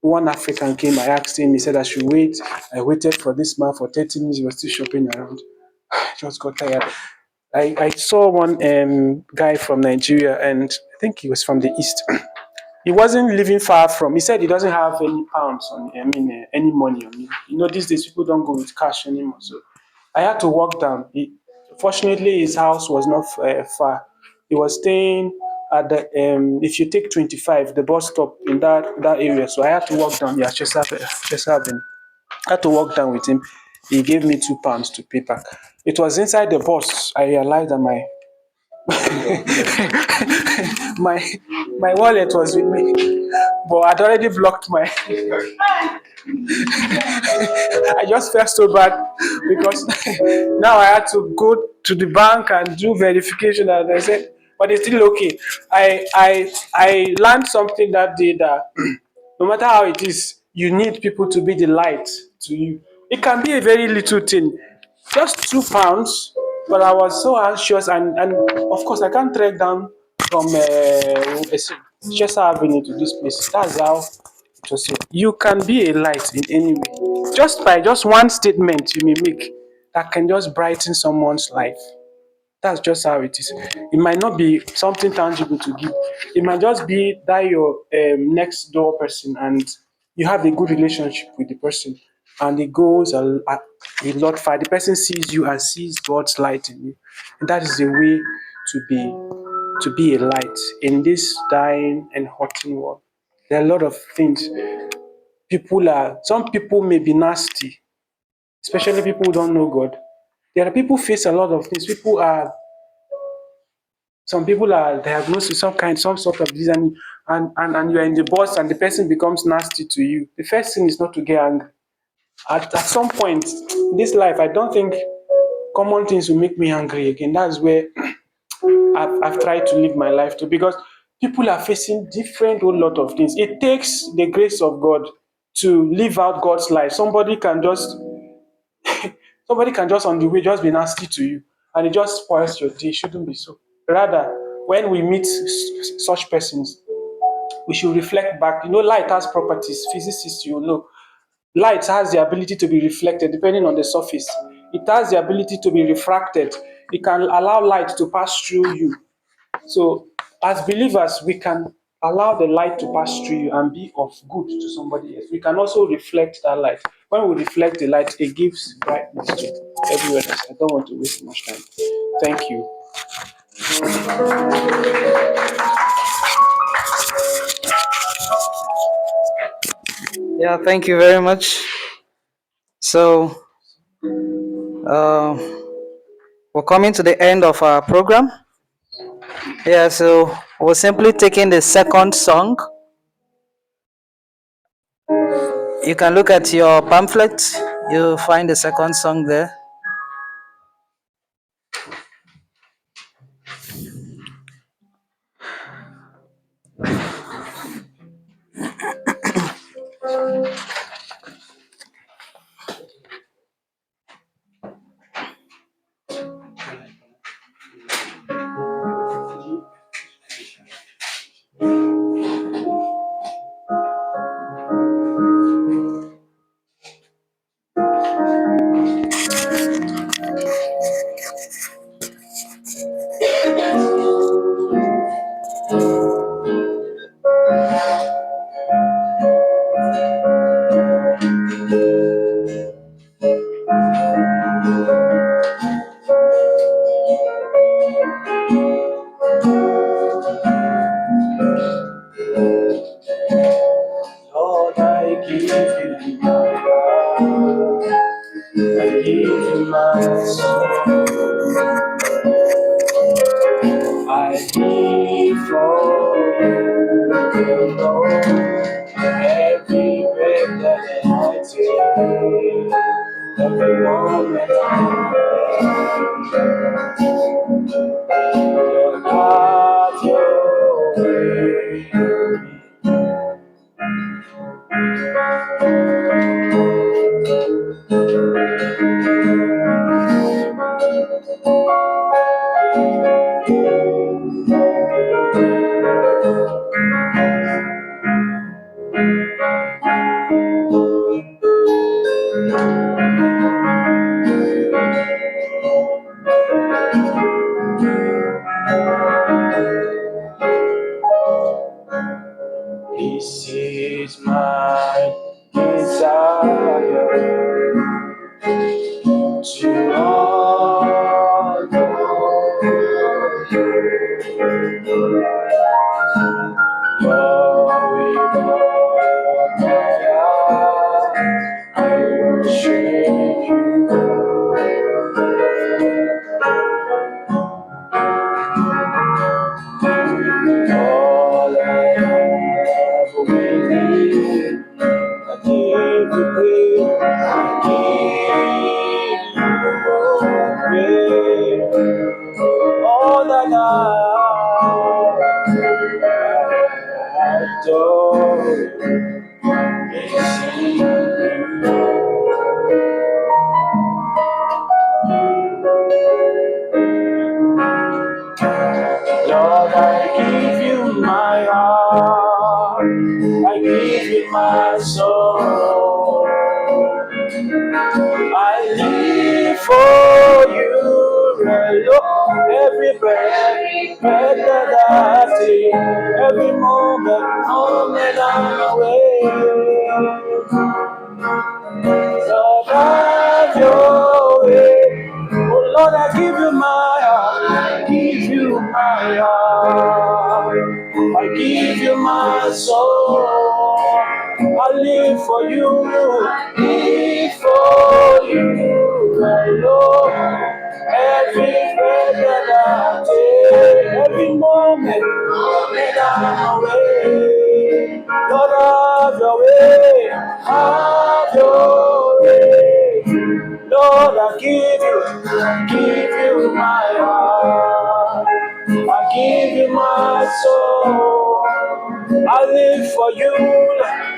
One African came, I asked him, he said I should wait. I waited for this man for 30 minutes, he was still shopping around. I just got tired. I saw one guy from Nigeria, and I think he was from the East. He wasn't living far from, he said he doesn't have any pounds on, any money on him. You know, these days people don't go with cash anymore. So I had to walk down. Fortunately, his house was not far. He was staying at the, if you take 25, the bus stop in that area. So I had to walk down, yeah, Chester. I had to walk down with him. He gave me £2 to pay back. It was inside the bus I realized that my my my wallet was with me, but I'd already blocked my. I just felt so bad because now I had to go to the bank and do verification, and I said, but it's still okay. I learned something that day that no matter how it is, you need people to be the light to you. It can be a very little thing, just £2, but I was so anxious, and of course I can't trek down from Chester Avenue to this place. That's how it was. You can be a light in any way, just by just one statement you may make that can just brighten someone's life. That's just how it is. It might not be something tangible to give. It might just be that your next door person, and you have a good relationship with the person, and it goes a lot far. The person sees you and sees God's light in you, and that is the way to be a light in this dying and hurting world. There are a lot of things. Some people may be nasty, especially people who don't know God. There are people who face a lot of things. Some people are diagnosed with some sort of disease, and you're in the bus and the person becomes nasty to you. The first thing is not to get angry. At some point in this life, I don't think common things will make me angry again. That's where I've tried to live my life to, because people are facing different whole lot of things. It takes the grace of God to live out God's life. Somebody can just on the way just be nasty to you, and it just spoils your day. It shouldn't be so. Rather, when we meet such persons, we should reflect back. You know, light has properties. Physicists, you know, light has the ability to be reflected depending on the surface. It has the ability to be refracted. It can allow light to pass through you. So, as believers, we can allow the light to pass through you and be of good to somebody else. We can also reflect that light. When we reflect the light, it gives brightness to everyone else. I don't want to waste much time. Thank you. Yeah, thank you very much. So, uh, we're coming to the end of our program. Yeah, so we're simply taking the second song. You can look at your pamphlet, you'll find the second song there. every moment I'm Lord, have your way. This is my desire to honor you. Lord, with all my heart, I worship you. All I have within, I give you praise, I give you praise. All that I adore is you. Lord, I give you my heart, I give you my soul. I live for you alone. Every breath that I take, every moment I'm away. Lord, have your way. Oh Lord, I give you my heart. I give you my heart. I give you my soul. I live for you. Live for you alone. Every breath that I take, every moment I'm away. Lord, have your way. Have your way. Lord, I give you my heart. I give you my soul. I live for you,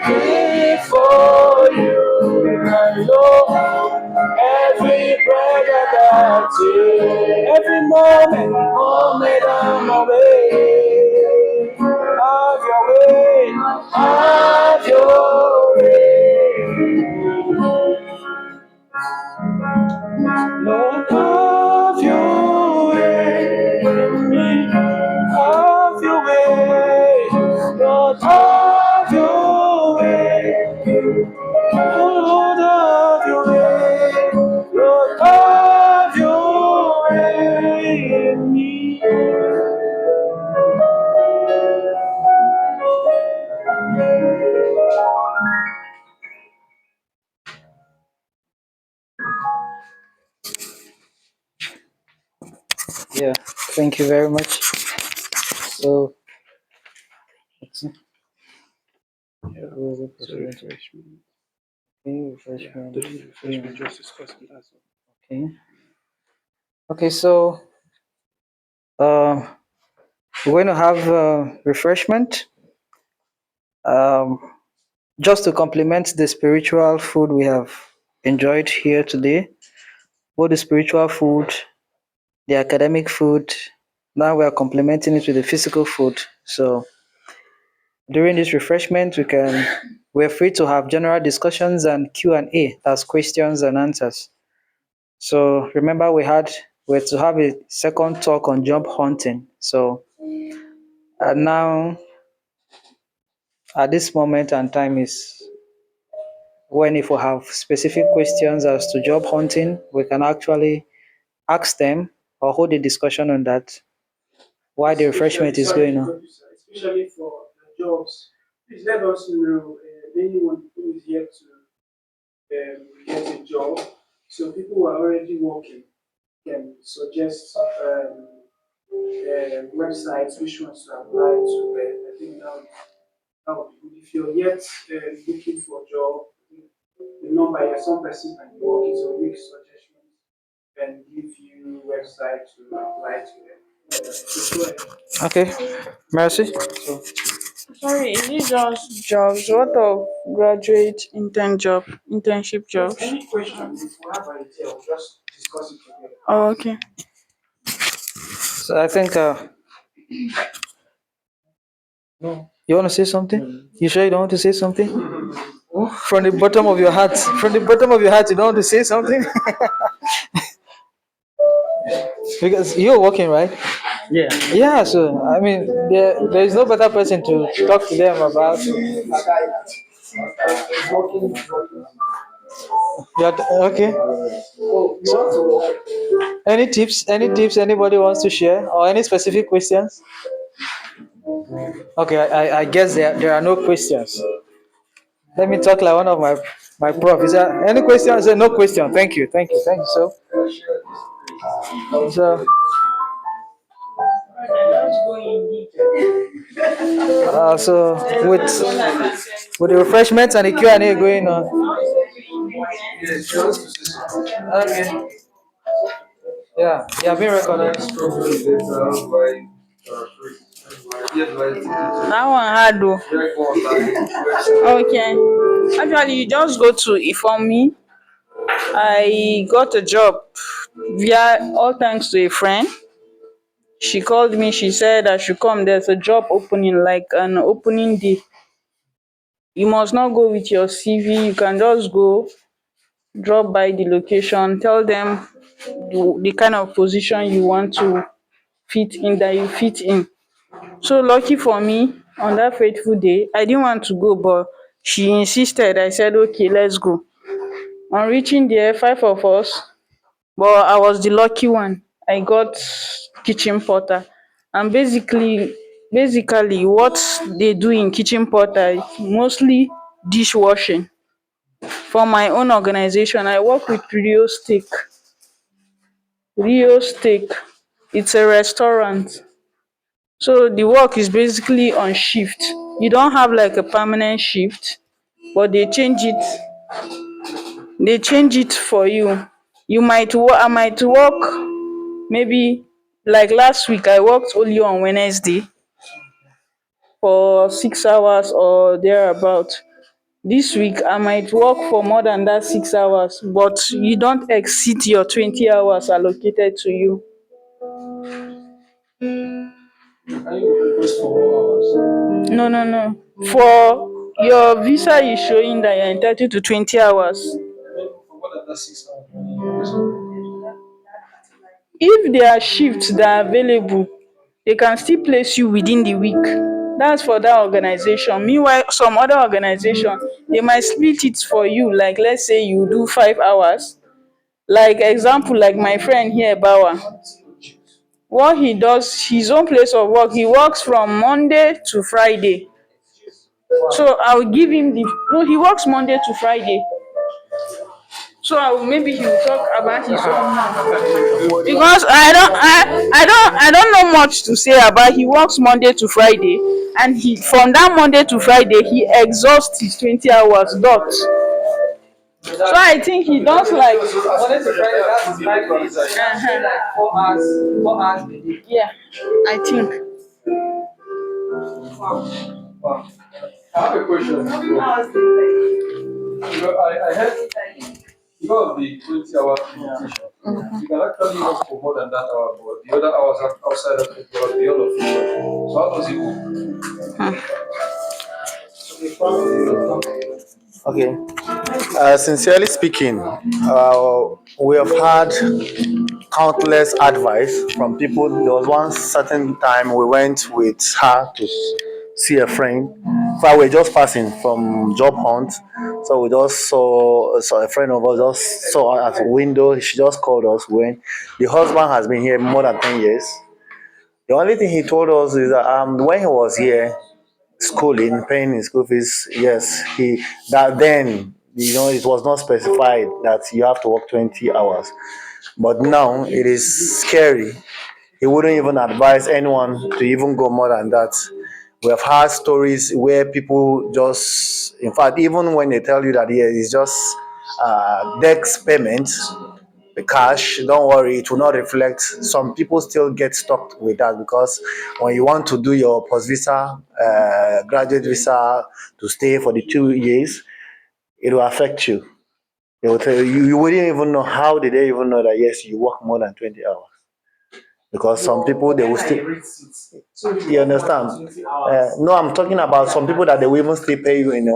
live for you alone. Every breath that I take, every moment I'm away. Have your way, have your way. Lord, have your way in me. Have your way. Lord, have your way. Oh, Lord, have your way. Lord, have your way in me. Yeah, thank you very much. So, let's see. What was it? So refreshment. Okay, Yeah, refreshment. during refreshment, just discussing that. Okay. Okay, so we're going to have refreshment. Um, just to complement the spiritual food we have enjoyed here today, both the spiritual food, the academic food. Now we are complementing it with the physical food. So during this refreshment, we're free to have general discussions and Q&A, that's questions and answers. So remember we're to have a second talk on job hunting. So now at this moment and time is when if we have specific questions as to job hunting, we can actually ask them or hold a discussion on that while the refreshment is going on. Especially for the jobs, please let us know anyone who is yet to get a job. So people who are already working can suggest websites which ones to apply to. I think that would be good. If you're yet looking for a job, the number here. Some person can work it or make suggestions and give you website to apply to them. So go ahead. Okay, Mercy. So, Sorry, is it just jobs? What of graduate internship jobs? Any questions, if we have an idea, we'll just discuss it together. Oh, okay. so I think you want to say something? You sure you don't want to say something? From the bottom of your heart, from the bottom of your heart, you don't want to say something? Because you're working, right? Yeah. Yeah, so I mean, there is no better person to talk to them about. Yeah, okay. So, any tips? Any tips anybody wants to share, or any specific questions? Okay, I guess there are no questions. Let me talk like one of my prof. Is there any question? I said no question. Thank you, thank you, thank you. So so with the refreshments and the Q&A going on. Okay. Yeah, yeah, being recorded. That one hard though. Okay. Actually, you just go to inform me. I got a job via all thanks to a friend. She called me. She said I should come. There's a job opening, like an opening day. You must not go with your CV. You can just go, drop by the location, tell them the kind of position you want to fit in, that you fit in. So lucky for me, on that fateful day, I didn't want to go, but she insisted. I said, okay, let's go. On reaching there, five of us, but I was the lucky one. I got kitchen porter. And basically what they do in kitchen porter is mostly dishwashing. For my own organization, I work with Rio Steak. Rio Steak, it's a restaurant. So the work is basically on shift. You don't have like a permanent shift, but they change it for you. I might work maybe, like last week I worked only on Wednesday for 6 hours or thereabout. This week I might work for more than that 6 hours, but you don't exceed your 20 hours allocated to you. No, no, no. For your visa is showing that you're entitled to 20 hours. If there are shifts that are available, they can still place you within the week. That's for that organization. Meanwhile, some other organization, they might split it for you. Like let's say you do 5 hours. Like example, like my friend here, Bawa. What he does, his own place of work, he works from Monday to Friday. So I'll give him the no, he works Monday to Friday. So maybe he will talk about his own now. Because I don't know much to say about. He works Monday to Friday, and he from that Monday to Friday he exhausts his 20 hours dot. So I think he does like Monday to Friday, that's 5 days. Like 4 hours, 4 hours a day. yeah, I think. Wow. I have a question. I heard because of the 20-hour limitation, you can actually work for more than that hour, but the other hours are outside of it, but beyond official. So how does it work? Okay. Sincerely speaking, we have had countless advice from people. There was one certain time we went with her to see a friend. So we were just passing from job hunt. So we just saw a friend of ours just saw her at the window. She just called us when the husband has been here more than 10 years. The only thing he told us is that when he was here schooling, paying his school fees, yes, he that then it was not specified that you have to work 20 hours. But now it is scary. He wouldn't even advise anyone to even go more than that. We have heard stories where people just, in fact, even when they tell you that yeah, it's just Dex payment, the cash, don't worry, it will not reflect. Some people still get stuck with that because when you want to do your post visa, graduate visa to stay for the 2 years, it will affect you. They will tell you, you wouldn't even know how did they even know that yes, you work more than 20 hours. Because some people they will still, you understand? No, I'm talking about some people that they will even still pay you in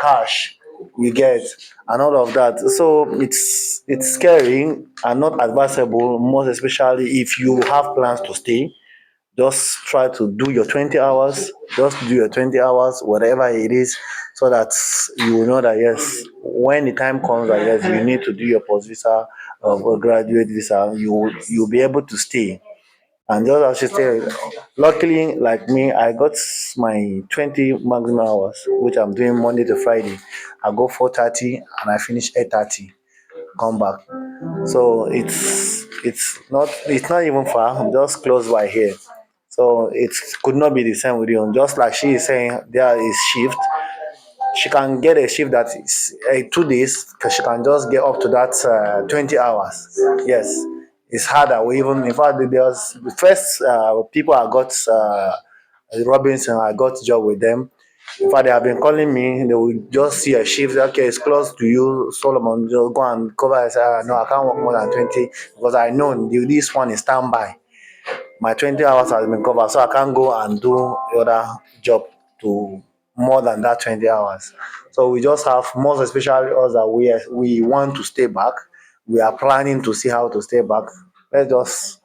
cash, you get, and all of that. So it's scary and not advisable, most especially if you have plans to stay. Just try to do your 20 hours, just do your 20 hours, whatever it is, so that you will know that yes, when the time comes that yes, you need to do your post visa or graduate visa, you'll be able to stay. And just as she said, luckily, like me, I got my 20 maximum hours, which I'm doing Monday to Friday. I go 4:30 and I finish 8:30, come back. So it's not even far, I'm just close by here. So it could not be the same with you. Just like she is saying, there is shift. She can get a shift that is 2 days because she can just get up to that 20 hours. Yes, it's harder. We even, in fact, there was the first people I got, Robinson, I got job with them. In fact, they have been calling me. They will just see a shift. Okay, it's close to you, Solomon. Just go and cover. I say, no, I can't work more than 20 because I know this one is standby. My 20 hours has been covered, so I can't go and do the other job to more than that 20 hours. So we just have, most especially us that we want to stay back. We are planning to see how to stay back. Let's just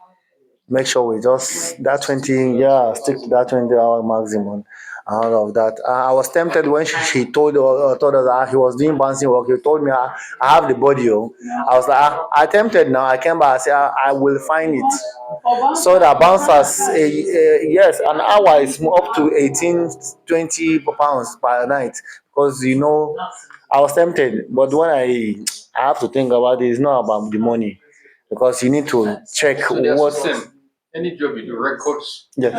make sure we just that 20, yeah, stick to that 20-hour maximum and all of that. I was tempted when she told us that he was doing bouncing work. He told me I have the body. Oh. I was like, I tempted now. I came back. I said I will find it. So the bouncers, yes, an hour is up to 18, 20 pounds per night. Because I was tempted, but when I have to think about it, it's not about the money because you need to check what. Any job you do, records. Yes,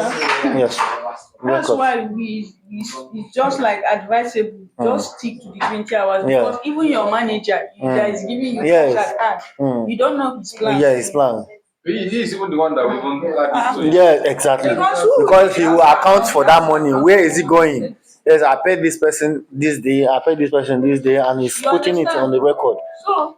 yes. That's Records. why it's just like advisable, just stick to the 20 hours because even your manager that is giving you Yes. cash at hand, you don't know his plan. Yeah, his plan. He is even the one that we even Yeah, exactly. Because he will account for that money. Where is it going? Yes, I paid this person this day, I paid this person this day, and he's putting it on the record. So,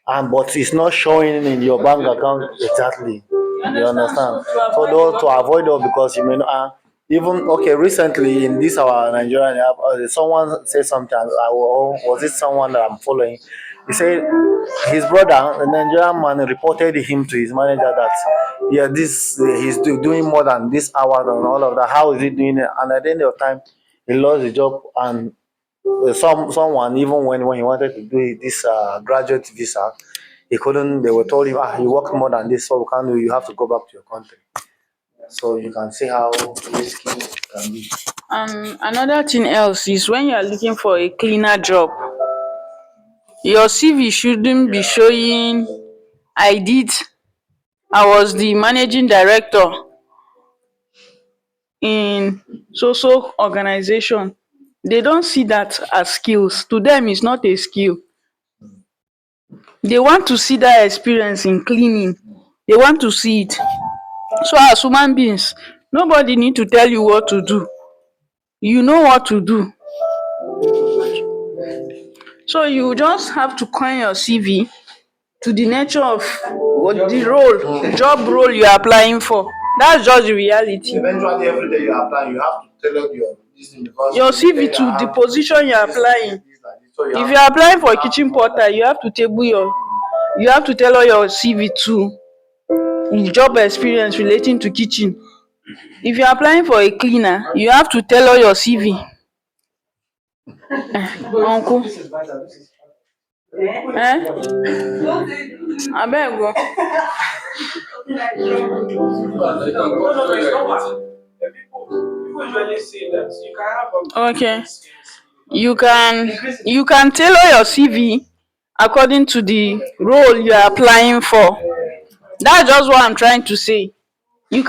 But it's not showing in your bank account exactly. You understand? So those to avoid all because you may not. Even okay, recently in this our Nigerian app, someone said something. Was it someone that I'm following? He said his brother, the Nigerian man, reported him to his manager that yeah, he's doing more than this hour and all of that. How is he doing it? And at the end of time, he lost the job and someone even when he wanted to do this graduate visa, he couldn't. They were told him, you worked more than this, so we can't do. You have to go back to your country. So you can see how risky it can be. another thing else is when you are looking for a cleaner job, your CV shouldn't be showing I was the managing director in so organization. They don't see that as skills. To them, it's not a skill. They want to see that experience in cleaning. They want to see it. So as human beings, nobody need to tell you what to do. You know what to do. So you just have to coin your CV to the nature of what the job role you are applying for. That's just the reality. Eventually, every day you apply, you have to tell your CV to the position you are applying. If you are applying for a kitchen porter, you have to tell your CV to job experience relating to kitchen. If you are applying for a cleaner, you have to tell all your CV. Uncle. Abeg o. Okay. You can tailor your CV according to the role you are applying for. That's just what I'm trying to say.